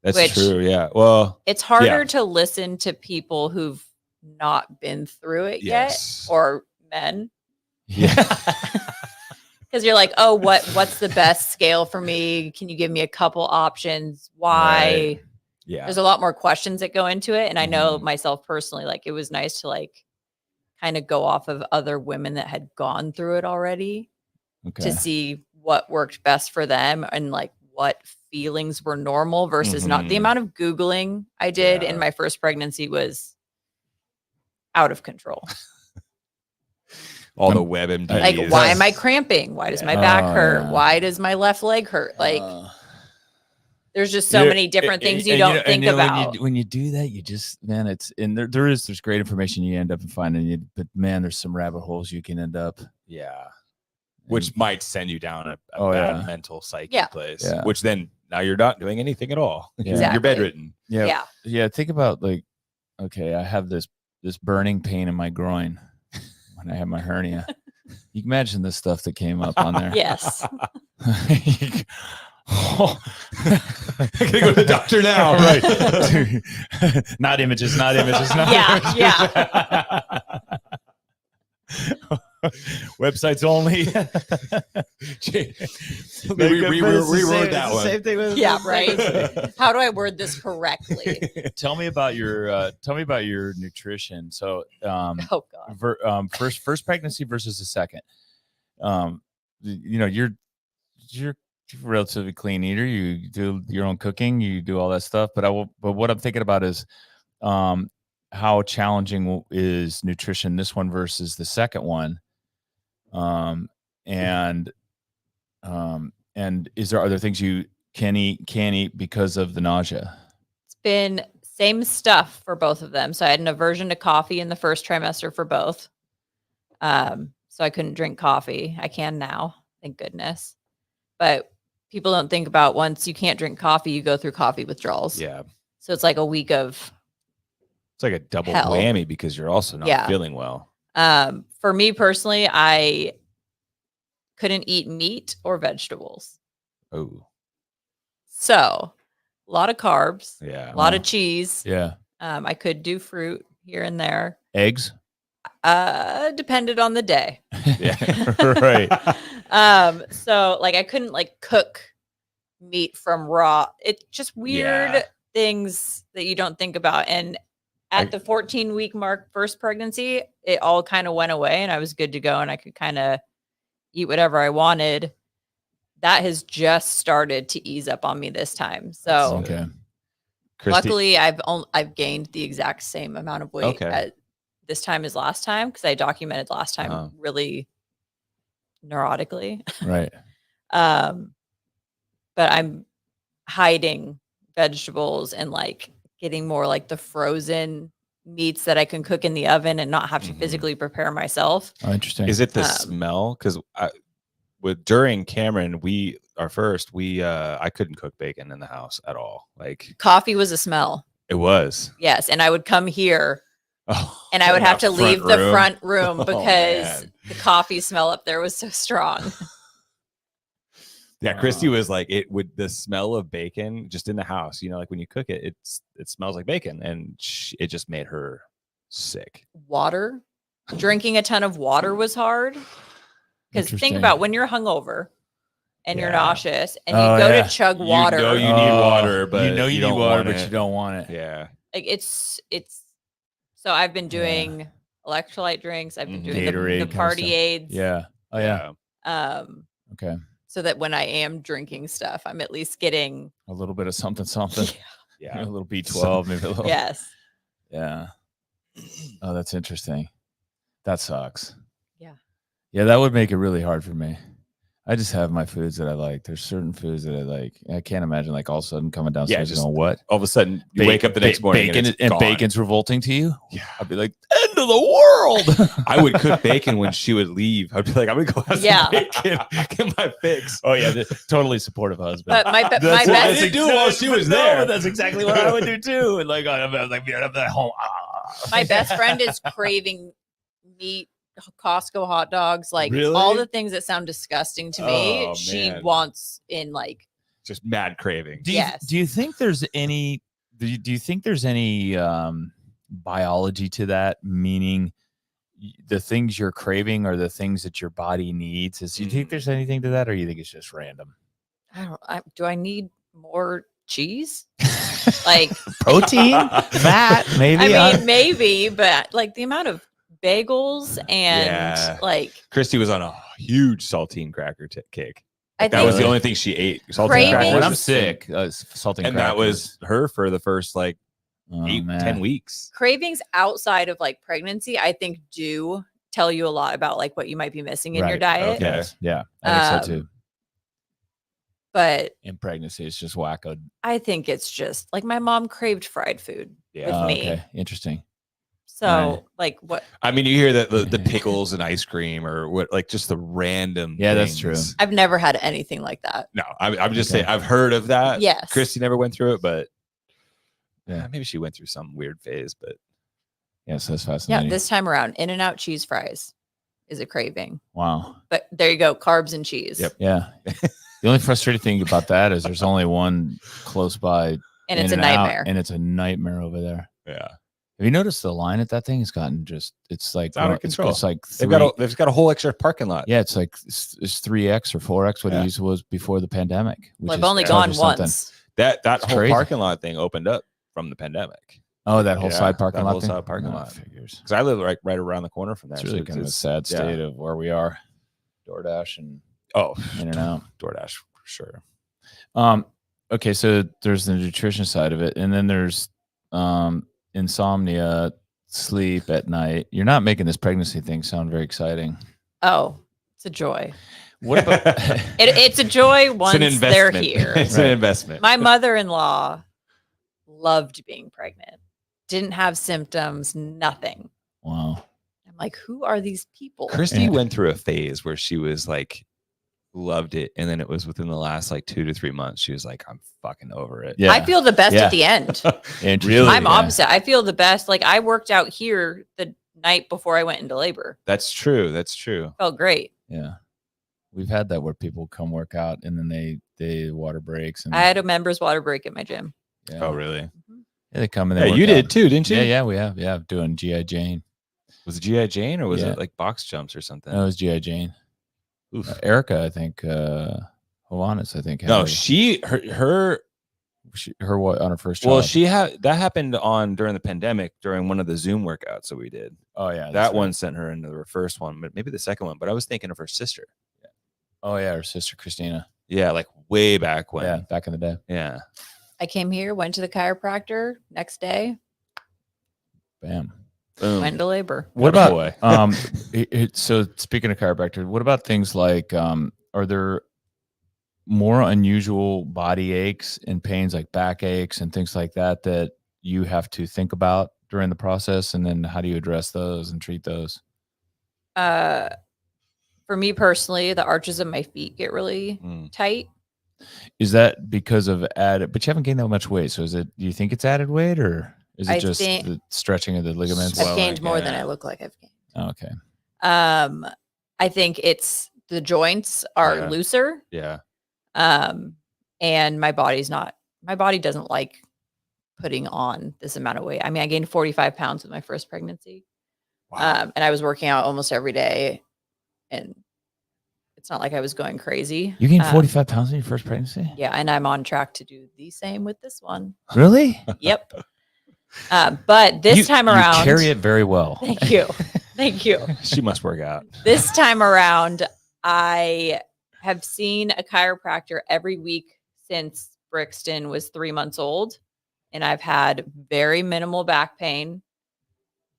that's true. Yeah, well, it's harder to listen to people who've not been through it yet, or men. Yeah. Because you're like, oh, what's the best scale for me? Can you give me a couple options? Why? Right. Yeah. There's a lot more questions that go into it. And I know myself personally, like it was nice to like kind of go off of other women that had gone through it already to see what worked best for them, and like what feelings were normal versus not. The amount of Googling I did in my first pregnancy was out of control. All the WebMD. Like, why am I cramping? Why does my back hurt? Yeah. Why does my left leg hurt? Like, there's just so many different things you don't think about. When you do that, you just, man, it's, and there's great information you end up finding, but man, there's some rabbit holes you can end up. Yeah. Which might send you down a bad mental psyche place. Yeah. Which then now you're not doing anything at all. Exactly. You're bedridden. Yeah. Think about like, okay, I have this this burning pain in my groin when I had my hernia. You can imagine the stuff that came up on there. Yes. Oh. I gotta go to the doctor now. Right. Not images, not images, not Yeah, websites only. we reword that one. Same thing with Yeah, right. How do I word this correctly? Tell me about your nutrition. So, Oh God. first pregnancy versus the second. You're relatively clean eater. You do your own cooking. You do all that stuff. But what I'm thinking about is, how challenging is nutrition this one versus the second one? And is there other things you can't eat because of the nausea? It's been same stuff for both of them. So I had an aversion to coffee in the first trimester for both. So I couldn't drink coffee. I can now, thank goodness. But people don't think about once you can't drink coffee, you go through coffee withdrawals. Yeah. So it's like a week of It's like a double hell. whammy because you're also not feeling well. For me personally, I couldn't eat meat or vegetables. Oh, So a lot of carbs, yeah. a lot of cheese. Yeah. I could do fruit here and there. Eggs. Depended on the day. Yeah. Right. So like I couldn't like cook meat from raw. It's just weird things that you don't think about. And at the 14-week mark, first pregnancy, it all kind of went away and I was good to go and I could kind of eat whatever I wanted. That has just started to ease up on me this time. So Okay. luckily I've gained the exact same amount of weight at this time as last time because I documented last time really neurotically. Right. But I'm hiding vegetables and like getting more like the frozen meats that I can cook in the oven and not have to physically prepare myself. Oh, interesting. Is it the smell? Because during Cameron, I couldn't cook bacon in the house at all. Like Coffee was a smell. it was. Yes. And I would come here and I would have to leave the front room because the coffee smell up there was so strong. Yeah, Christy was like, the smell of bacon just in the house, like when you cook it, it smells like bacon, and it just made her sick. Water, drinking a ton of water was hard because think about when you're hungover and you're nauseous and you go to chug water. You need water, but you need water, but you don't want it. Yeah, like it's. So I've been doing electrolyte drinks. I've been doing Gatorade, the party aids. Yeah. Oh yeah. Okay. So that when I am drinking stuff, I'm at least getting a little bit of something. Yeah. A little B12, maybe a little. Yes. Yeah. Oh, that's interesting. That sucks. Yeah. Yeah, that would make it really hard for me. I just have my foods that I like. There's certain foods that I like. I can't imagine like all of a sudden coming downstairs and going, what? All of a sudden you wake up the next morning bacon and bacon's revolting to you? Yeah. I'd be like, end of the world. I would cook bacon when she would leave. I'd be like, I'm gonna go have some bacon, get my fix. Oh yeah, totally supportive husband. But my best I didn't do while she was there. That's exactly what I would do too. And like I'm like at home. My best friend is craving meat, Costco hot dogs, like Really? all the things that sound disgusting to me. Oh, she man. wants in like Just mad craving. Do you think there's any biology to that? Meaning the things you're craving are the things that your body needs. Do you think there's anything to that, or you think it's just random? do I need more cheese? Like Protein, fat, maybe. I mean, maybe, but like the amount of bagels and like Christy was on a huge saltine cracker kick. I That think was the only thing she ate. Saltine Cravings- crackers. When I'm sick, salting and crackers. that was her for the first like 10 weeks. cravings outside of like pregnancy, I think do tell you a lot about like what you might be missing in your diet. Okay. Yes. Yeah, I think so too. But In pregnancy, it's just wacko. I think it's just like my mom craved fried food with me. Okay, interesting. So Right. like what I mean, you hear that the pickles and ice cream or what, like just the random. Yeah, that's things. true. I've never had anything like that. No, I'm just saying I've heard of that. Yes. Christy never went through it, but Yeah. maybe she went through some weird phase. But Yes, that's Yeah, fascinating. this time around, In-N-Out cheese fries is a craving. Wow. But there you go, carbs and cheese. Yep. Yeah. The only frustrating thing about that is there's only one close by, And it's a In-N-Out, nightmare. and it's a nightmare over there. Yeah. Have you noticed the line at that thing has gotten it's like out of control. It's like They've got a whole extra parking lot. yeah, it's like it's 3x or 4x what Yeah. it was before the pandemic. Well, I've only gone once. That It's whole crazy. parking lot thing opened up from the pandemic. Oh, that whole Yeah, side parking that lot. whole thing? side parking No, lot. figures. Because I live right around the corner from there. It's really kind of a sad state of where we are. DoorDash and In-N-Out. DoorDash for sure. Okay, so there's the nutrition side of it, and then there's insomnia, sleep at night. You're not making this pregnancy thing sound very exciting. Oh, it's a joy. What about It's a joy once they're here. It's Right. an investment. My mother-in-law loved being pregnant. Didn't have symptoms, nothing. Wow. I'm like, who are these people? Christy Yeah. went through a phase where she was like, loved it. And then it was within the last like 2 to 3 months, she was like, I'm fucking over it. Yeah. I feel the best Yeah. at the end. Really? I'm Yeah. opposite. I feel the best. Like I worked out here the night before I went into labor. That's true. That's true. Felt great. Yeah. We've had that where people come work out and then they water breaks and I had a members water break at my gym. yeah. Oh, really? Yeah, they come and Yeah, they you work did out. too, didn't you? Yeah, we have. Yeah, doing G.I. Jane. Was it G.I. Jane or was Yeah. it like box jumps or something? That was G.I. Jane. Oof. Erica, I think, Hovanes, I think. had No, her what on her first well, job. that happened during the pandemic during one of the Zoom workouts that we did. Oh yeah, that's That right. one sent her into the first one, but maybe the second one. But I was thinking of her sister. Oh yeah, her sister Christina. Yeah, like way back when. Yeah, back in the day. Yeah. I came here, went to the chiropractor. Next day, Bam. Boom. went into labor. What Attaboy. about so speaking of chiropractor, what about things like are there more unusual body aches and pains like back aches and things like that that you have to think about during the process, and then how do you address those and treat those? For me personally, the arches of my feet get really Mm. tight. Is that because of added, but you haven't gained that much weight, so is it, do you think it's added weight, or is it I just think- the stretching of the ligaments? I've Swelling, gained more than yeah. I look like I've gained. Oh, okay. I think it's the joints are Yeah. looser. Yeah. And my body doesn't like putting on this amount of weight. I mean, I gained 45 pounds with my first pregnancy. Wow. And I was working out almost every day, and it's not like I was going crazy. You gained 45 pounds in your first pregnancy? Yeah. And I'm on track to do the same with this one. Really? Yep. But this time around, you carry it very well. thank you. Thank you. She must work out. This time around, I have seen a chiropractor every week since Brixton was 3 months old, and I've had very minimal back pain.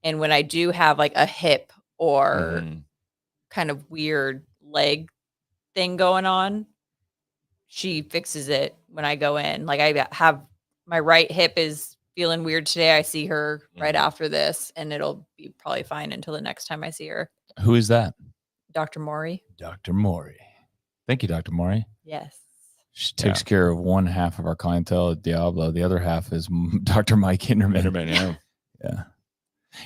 And when I do have like a hip or Mhm. kind of weird leg thing going on, she fixes it when I go in. Like I have my right hip is feeling weird today. I see her right after this, and it'll be probably fine until the next time I see her. Who is that? Dr. Maury. Dr. Maury. Thank you, Dr. Maury. Yes. She takes care of one half of our clientele at Diablo. The other half is Dr. Mike Hinderman. Hinderman, yeah. Yeah.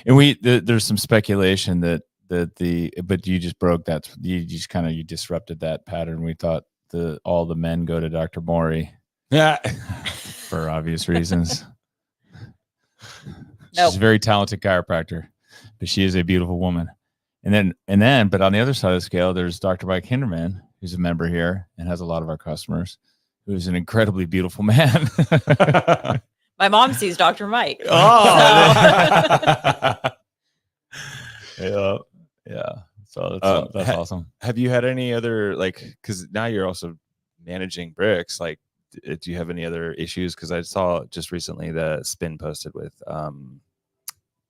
And there's some speculation that but you just broke that. You disrupted that pattern. We thought all the men go to Dr. Maury Yeah. for obvious reasons. Nope. She's a very talented chiropractor, but she is a beautiful woman. And then, but on the other side of the scale, there's Dr. Mike Hinderman, who's a member here and has a lot of our customers, who's an incredibly beautiful man. My mom sees Dr. Mike. Yeah. Yeah. So that's awesome. Have you had any other, like, because now you're also managing bricks, like, do you have any other issues? Because I saw just recently the Spin posted with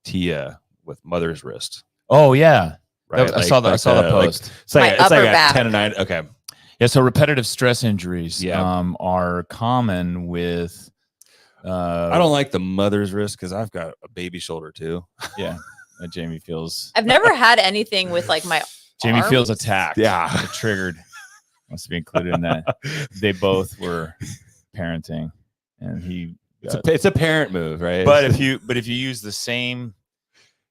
Tia with mother's wrist. Oh yeah. Right? I saw that. I saw the post. It's like, My it's like upper a back. 10 and 9. Okay. Yeah. So repetitive stress injuries Yeah. are common with. I don't like the mother's wrist because I've got a baby shoulder too. Yeah. Jamie feels. I've never had anything with like my Jamie feels arms. attacked. Yeah. Triggered. Wants to be included in that. They both were parenting, and he. It's a parent move, right? But if you use the same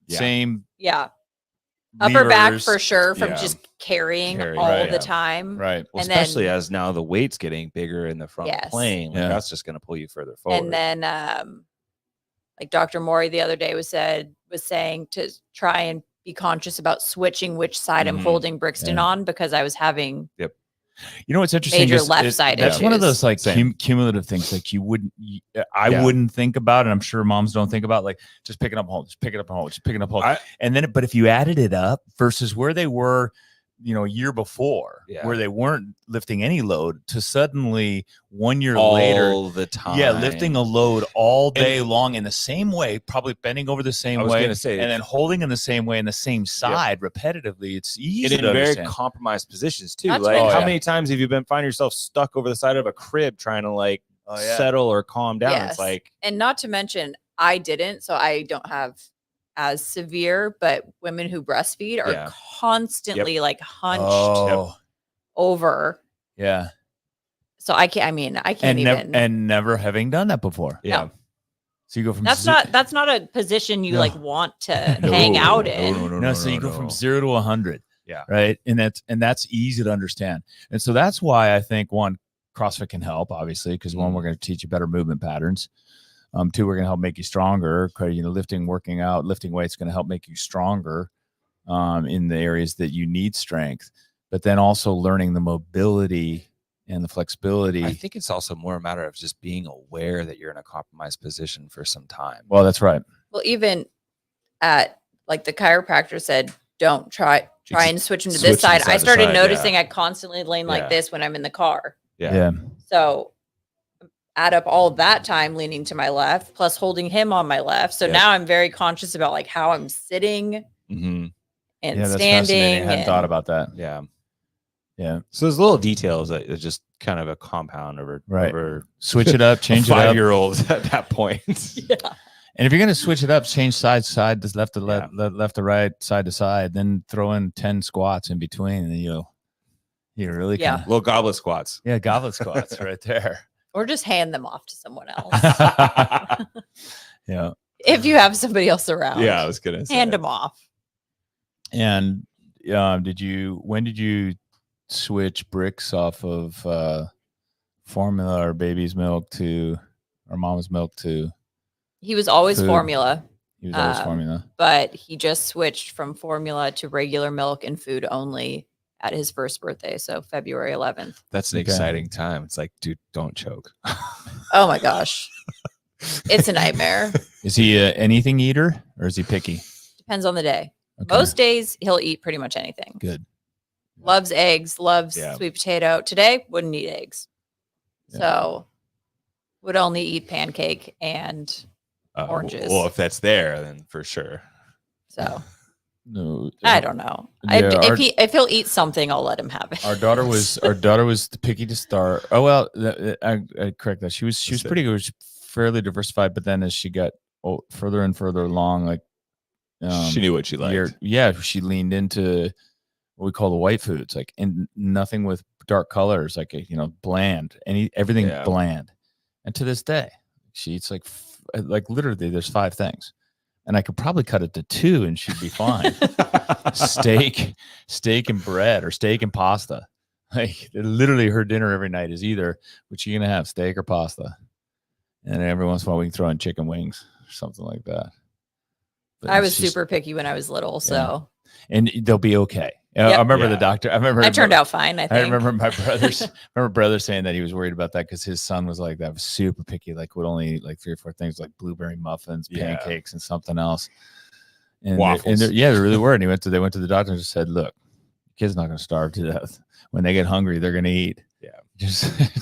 Yeah. same. Yeah. Upper back levers. for sure from Yeah. just carrying Carry, all right, the yeah. time. Right. Well, And especially then- as now the weight's getting bigger in the front Yes. plane. Like Yeah. that's just going to pull you further forward. And then like Dr. Maury the other day was saying to try and be conscious about switching which side I'm Mhm. holding Brixton Yeah. on, because I was having You know what's interesting? major is left side That's one of issues. those like Same. cumulative things. Like I Yeah. wouldn't think about, and I'm sure moms don't think about, like just picking up hold, just picking up hold, just picking up hold, and then. But if you added it up versus where they were, a year before, Yeah. where they weren't lifting any load, to suddenly 1 year all later, the time. yeah, lifting a load all day long in the same way, probably bending over the same I was way, gonna say, and then holding in the same way in the same side repetitively. It's easy and to in very understand. compromised positions too. That's Like right. how yeah. many times have you find yourself stuck over the side of a crib trying to like Oh, yeah. settle or calm down? Yes. It's like And not to mention, I didn't, so I don't have as severe, but women who breastfeed are Yeah. constantly like hunched Oh, over. yeah. So I can't And even. never having done that before. yeah. No. So you go from That's not a position you No. like want to hang out in. no, so you go from 0 to 100. Yeah. Right. And that's easy to understand. And so that's why I think CrossFit can help, obviously, because we're going to teach you better movement patterns. 2, we're going to help make you stronger. Lifting weights is going to help make you stronger in the areas that you need strength, but then also learning the mobility and the flexibility. I think it's also more a matter of just being aware that you're in a compromised position for some time. Well, that's right. Well, even at like the chiropractor said, don't try and switch them to Switch this them side. side I to started side, noticing I constantly lean like Yeah. this when I'm in the car. Yeah. So add up all of that time leaning to my left plus holding him on my left. So Yep. now I'm very conscious about like how I'm sitting Mm-hmm. and Yeah, that's standing. fascinating. I hadn't and- thought about that. Yeah. Yeah. So there's little details that is just kind of a compound over Right. over Switch it up, change it up. 5-year-olds at that point. Yeah. And if you're going to switch it up, change side to side, just left to Yeah. left to right, side to side, then throw in 10 squats in between, and you really Yeah. can. Little goblet squats. Yeah, goblet squats right there. Or just hand them off to someone else. Yeah. If you have somebody else around. Yeah, I was gonna say. Hand them off. And when did you switch bricks off of formula or baby's milk to or mama's milk to He was always Food. formula, he was always Um, formula? but he just switched from formula to regular milk and food only at his first birthday. So February 11th. That's an Okay. exciting time. It's like, dude, don't choke. Oh my gosh. It's a nightmare. Is he a anything eater or is he picky? Depends on the day. Okay. Most days he'll eat pretty much anything. Good. Loves eggs, loves Yeah. sweet potato. Today wouldn't eat eggs. Yeah. So would only eat pancake and Oranges. Well, if that's there, then for sure. so No, I don't know. Yeah, If he'll eat something, I'll let him have it. Our daughter was picky to start. Oh well, I correct that. She was pretty good. She was fairly diversified, but then as she got further and further along, like She knew what she liked. she leaned into what we call the white foods, like and nothing with dark colors, like bland, everything Yeah. bland. And to this day, she eats like literally there's 5 things, and I could probably cut it to 2 and she'd be fine. steak and bread, or steak and pasta. Like literally her dinner every night is either what you gonna have, steak or pasta, and every once in a while we can throw in chicken wings or something like that. But I was she's- super picky when I was little, so and they'll be okay. Yep. I remember the Yeah. doctor. I I turned out fine. I think. I remember my brother saying that he was worried about that because his son was like that, was super picky, like would only like 3 or 4 things, like blueberry muffins, Yeah. pancakes, and something else. And Waffles. they really were. And they went to the doctor and just said, "Look, kid's not going to starve to death. When they get hungry, they're going to eat." Yeah.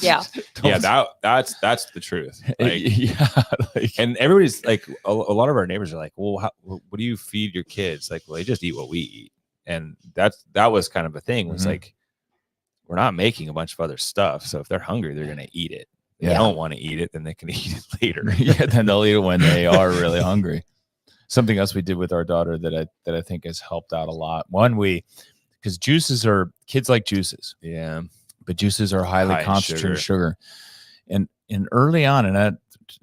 Yeah. Yeah, that's the truth. Like, like, and everybody's like, a lot of our neighbors are like, well, what do you feed your kids? Like, well, they just eat what we eat. And that was kind of a thing, was Mhm. like, we're not making a bunch of other stuff. So if they're hungry, they're going to eat it. If they Yeah. don't want to eat it, then they can eat it later. yeah, then they'll eat it when they are really hungry. Something else we did with our daughter that I think has helped out a lot. One, because kids like juices, Yeah. but juices are highly High in concentrated in sugar. And early on, and I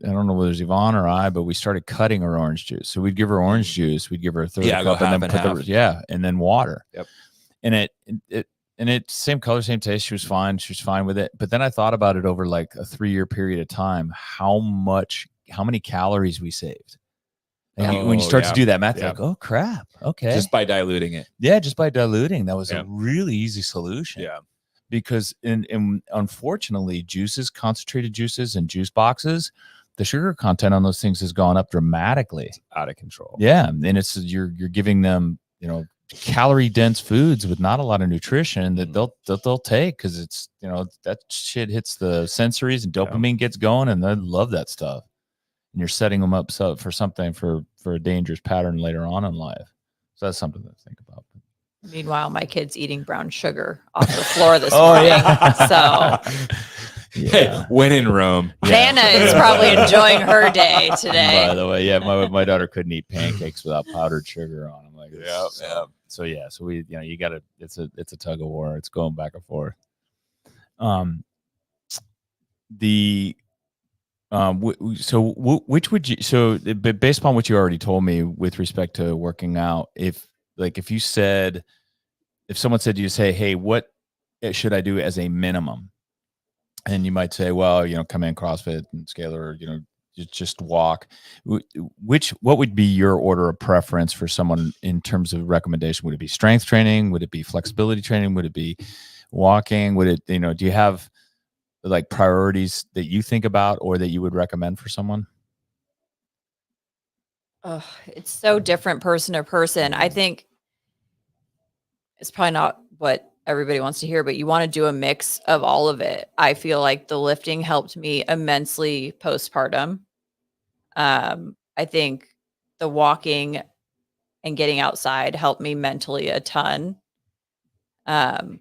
don't know whether it was Yvonne or I, but we started cutting her orange juice. So we'd give her orange juice, we'd give her a third Yeah, go cup, and then half put and half. and then water. Yep. And it same color, same taste. She was fine. She was fine with it. But then I thought about it over like a 3-year period of time, how many calories we saved. And when you start to do that math, you're like, oh crap. Okay. Just by diluting it. Yeah, just by diluting. That was a really easy solution. Yeah. Because in unfortunately, concentrated juices and juice boxes, the sugar content on those things has gone up dramatically. It's out of control. Yeah. And it's you're giving them, calorie dense foods with not a lot of nutrition that they'll take, because it's, that shit hits the sensories and dopamine gets going, and they love that stuff. And you're setting them up for something for a dangerous pattern later on in life. So that's something to think about. Meanwhile, my kid's eating brown sugar off the floor this morning. So hey, when in Rome, Nana is probably enjoying her day today. By the way, my daughter couldn't eat pancakes without powdered sugar on them. Like, So we, you gotta, it's a tug of war. It's going back and forth. Which would you, based upon what you already told me with respect to working out, if someone said to you, say, hey, what should I do as a minimum? And you might say, well, come in CrossFit and scalar, just walk. What would be your order of preference for someone in terms of recommendation? Would it be strength training? Would it be flexibility training? Would it be walking? Would it, do you have like priorities that you think about or that you would recommend for someone? Oh, it's so different person to person. I think it's probably not what everybody wants to hear, but you want to do a mix of all of it. I feel like the lifting helped me immensely postpartum. I think the walking and getting outside helped me mentally a ton. But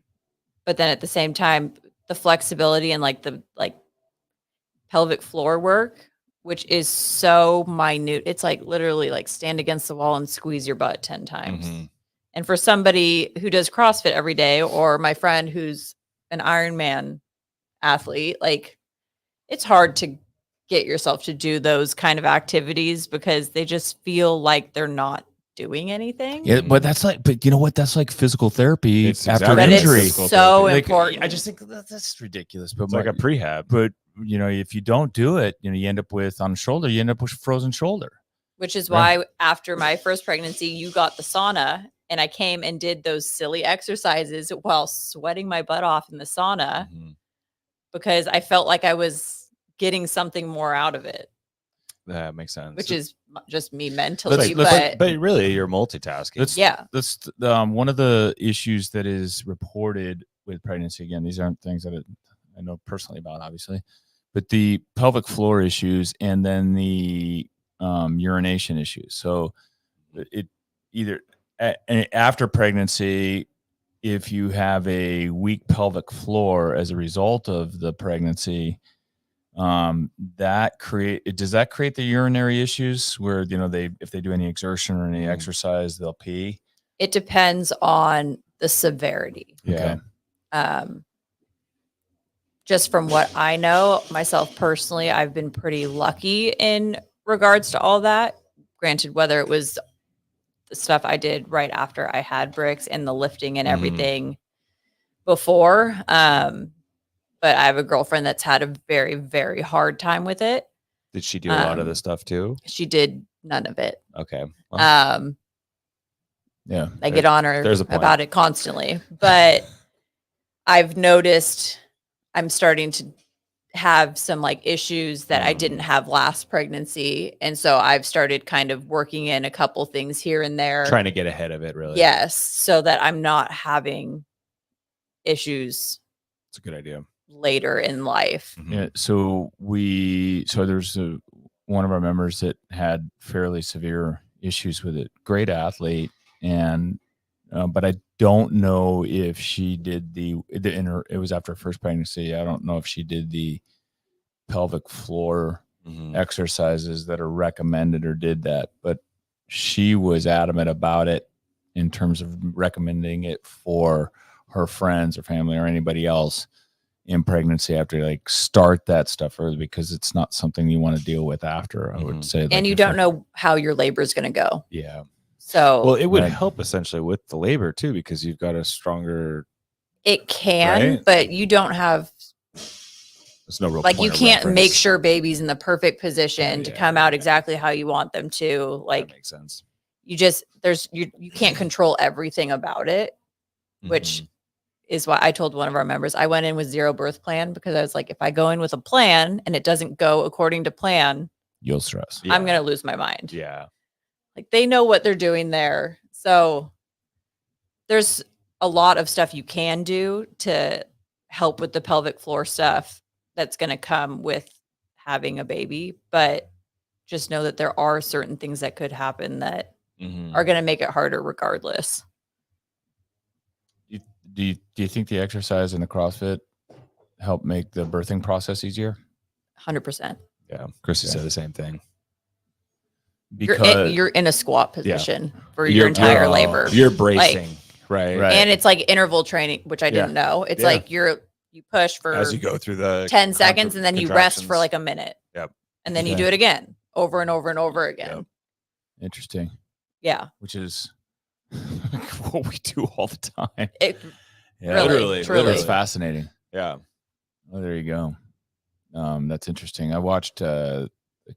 then at the same time, the flexibility and the pelvic floor work, which is so minute. It's like literally like stand against the wall and squeeze your butt 10 times. Mm-hmm. And for somebody who does CrossFit every day, or my friend who's an Ironman athlete, it's hard to get yourself to do those kind of activities because they just feel like they're not doing anything. Yeah, but you know what? That's like physical therapy after injury. It's so important. I just think that's ridiculous. But it's like a prehab. But if you don't do it, you end up with on shoulder, you end up with frozen shoulder. Which is why after my first pregnancy, you got the sauna, and I came and did those silly exercises while sweating my butt off in the sauna because I felt like I was getting something more out of it. That makes sense. Which is just me mentally, but really you're multitasking. That's one of the issues that is reported with pregnancy. Again, these aren't things that I know personally about, obviously, but the pelvic floor issues and then the urination issues. So it either after pregnancy, if you have a weak pelvic floor as a result of the pregnancy, does that create the urinary issues where if they do any exertion or any exercise they'll pee? It depends on the severity. Yeah. Just from what I know myself personally, I've been pretty lucky in regards to all that. Granted, whether it was the stuff I did right after I had bricks and the lifting and everything before, but I have a girlfriend that's had a very, very hard time with it. Did she do a lot of this stuff too? She did none of it. Okay. Well, yeah. I get on her about it constantly, but I've noticed I'm starting to have some issues that I didn't have last pregnancy. And so I've started kind of working in a couple things here and there. Trying to get ahead of it, really. Yes. So that I'm not having issues. It's a good idea. Later in life. Yeah. So there's one of our members that had fairly severe issues with it. Great athlete. And, but I don't know if she did it was after her first pregnancy. I don't know if she did the pelvic floor exercises that are recommended or did that, but she was adamant about it in terms of recommending it for her friends or family or anybody else. in pregnancy. Have to like start that stuff early because it's not something you want to deal with after. I would say, like, And you don't know how your labor is going to go. Yeah. So Well, it would Right. help essentially with the labor too, because you've got a stronger. it can, Right? but you don't have There's no real like, point you of can't make reference. sure baby's in the perfect position to Yeah, come out exactly how you want them to. That Like, makes sense. you just, you can't control everything about it, which Mhm. is why I told one of our members, I went in with 0 birth plan, because I was like, if I go in with a plan and it doesn't go according to plan, you'll stress. I'm Yeah. going to lose my mind. Yeah. Like, they know what they're doing there. So there's a lot of stuff you can do to help with the pelvic floor stuff that's going to come with having a baby. But just know that there are certain things that could happen that Mhm. are going to make it harder regardless. Do you think the exercise and the CrossFit help make the birthing process easier? 100%. Yeah. Chrissy Okay. said the same thing. Because You're in a squat position for your entire you're- labor. You're bracing, right? Right. And it's like interval training, which I Yeah. didn't know. It's Yeah. like you push for As you go through the 10 seconds and then you rest for contractions. like a minute. Yep. And then you Okay. do it again over and over and over again. Yep. interesting, Yeah. which is what we do all the time. It Yeah, really, truly. It's fascinating. Yeah. Oh, there you go. That's interesting. I watched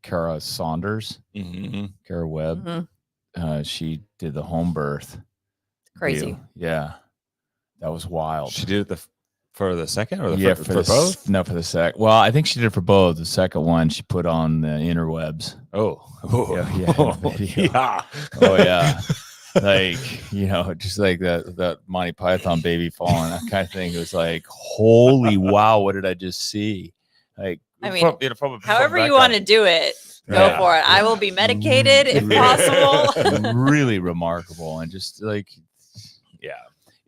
Kara Saunders, Mm-hmm. Kara Webb. Mhm. She did the home birth. Crazy. deal. Yeah, that was wild. She did it for the second or the Yeah, for the both? No, for the sec. Well, I think she did it for both. The second one, she put on the interwebs. Oh. Yeah, video. Yeah. Oh yeah, like just like that Monty Python baby falling, that kind of thing. It was like, holy wow, what did I just see? Like, I mean, from However you want to do it, go Yeah. for it. I will be medicated if possible. Really remarkable, and just like, yeah,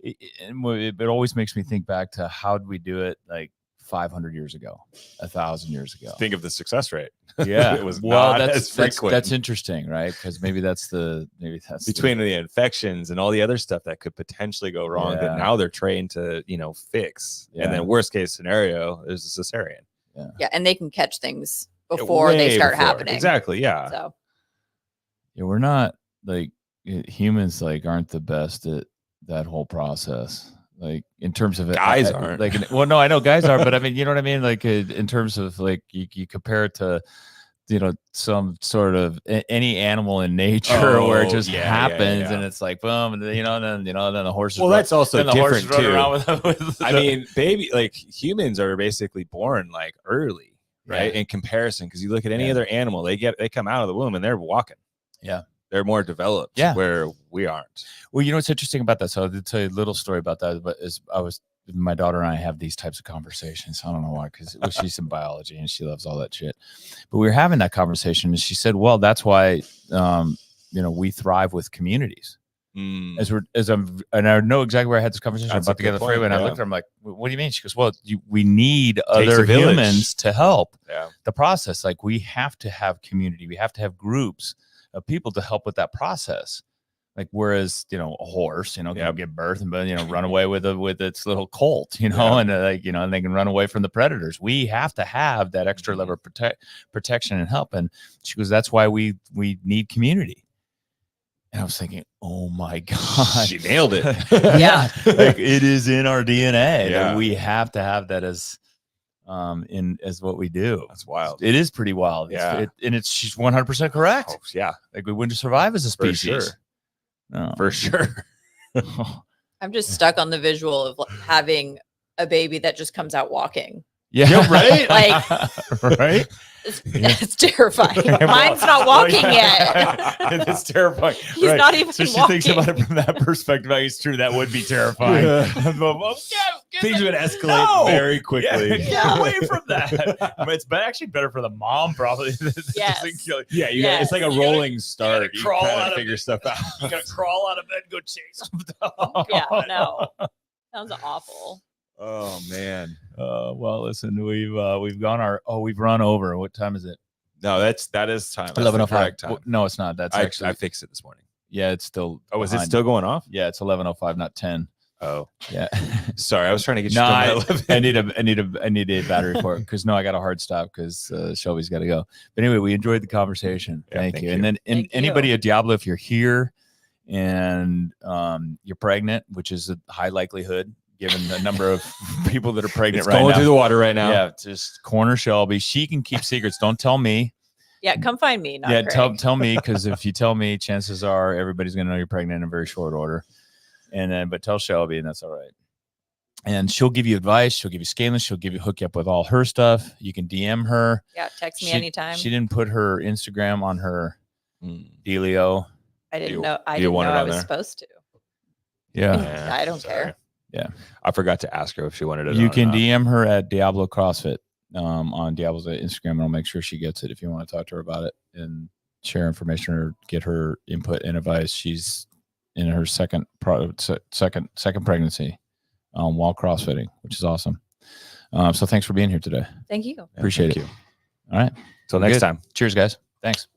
it always makes me think back to how did we do it like 500 years ago, 1,000 years ago. Think of the success rate. Yeah, It was not as frequent. That's interesting, right? Because maybe that's Between the infections and all the other stuff that could potentially go wrong Yeah. that now they're trained to, fix. Yeah. And then worst case scenario is a cesarean. Yeah, and they can catch things before they Way start before. happening. Exactly. Yeah. So Yeah, we're not like humans like aren't the best at that whole process. Like in terms of Guys aren't. like well, no, I know guys are, but I mean, you know what I mean? Like in terms of like you compare it to some sort of any animal in nature where it just happens and it's like boom, and then the horses. Well, that's also then the horses different run too. around with I mean, humans are basically born like early, right? Yeah. In comparison, because you look at any other animal, they come out of the womb and they're walking. Yeah. They're more developed. Yeah. Where we aren't. Well, what's interesting about that? So I'll tell you a little story about that. But my daughter and I have these types of conversations. I don't know why, because she's in biology and she loves all that shit. But we were having that conversation, and she said, "Well, that's why we thrive with communities." And I know exactly where I had this conversation. That's I'm about a to get good the freeway, point, and I yeah. looked at her. I'm like, "What do you mean?" She goes, "Well, we need Takes other a village. humans to help Yeah. the process. Like we have to have community. We have to have groups of people to help with that process." Like whereas a horse can give birth and run away with its little colt and and they can run away from the predators. We have to have that extra level of protection and help. And she goes, "That's why we need community." And I was thinking, oh my god, She nailed it. Yeah. like it is in our DNA Yeah. that we have to have that as what we do. That's wild. It is pretty wild. Yeah. She's 100% correct. Oh, yeah, Like we wouldn't survive as a for species. sure. No. For sure. I'm just stuck on the visual of having a baby that just comes out walking. Yeah, right. Like- right. It's terrifying. Mine's not walking yet. It's terrifying. He's not even So she walking. thinks about it from that perspective. Like, it's true. That would be terrifying. Things would escalate very quickly. Yeah, get Yeah. away from that. I mean, it's actually better for the mom, probably. Yes. Yeah, Yes. it's like a rolling start. You crawl kind out of of figure stuff out. You gotta crawl out of bed and go chase them down. Yeah, no. Sounds awful. Oh man. Well, listen, we've run over. What time is it? No, that is time. That's the 11:05. correct time. No, it's not. That's I actually fixed it this morning. yeah, it's still. Oh, is it behind. still going off? Yeah, it's 11:05, not 10. Oh, Yeah. sorry. I was trying to get you No, to my 11. I need a battery for it because I got a hard stop because Shelby's got to go. But anyway, we enjoyed the conversation. Yeah, Thank thank you. you. And then Thank anybody you. at Diablo, if you're here and you're pregnant, which is a high likelihood given the number of people that are pregnant It's right going now. through the water right now. Yeah, just corner Shelby. She can keep secrets. Don't tell me. Yeah, come find me. Not Yeah, Craig. tell me, because if you tell me, chances are everybody's gonna know you're pregnant in very short order. And then, but tell Shelby, and that's all right. And she'll give you advice. She'll give you scaling. She'll hook you up with all her stuff. You can DM her. Yeah, text me anytime. She didn't put her Instagram on her dealio. I didn't You- know. I you didn't want know it I on was there? supposed to. Yeah, I don't care. yeah. I forgot to ask her if she wanted it. You on or can not. DM her at Diablo CrossFit on Diablo's Instagram, and I'll make sure she gets it if you want to talk to her about it and share information or get her input and advice. She's in her second pregnancy while CrossFitting, which is awesome. So thanks for being here today. Thank you. Yeah, Appreciate thank it. you. All right. Till next Good. time. Cheers, guys. Thanks.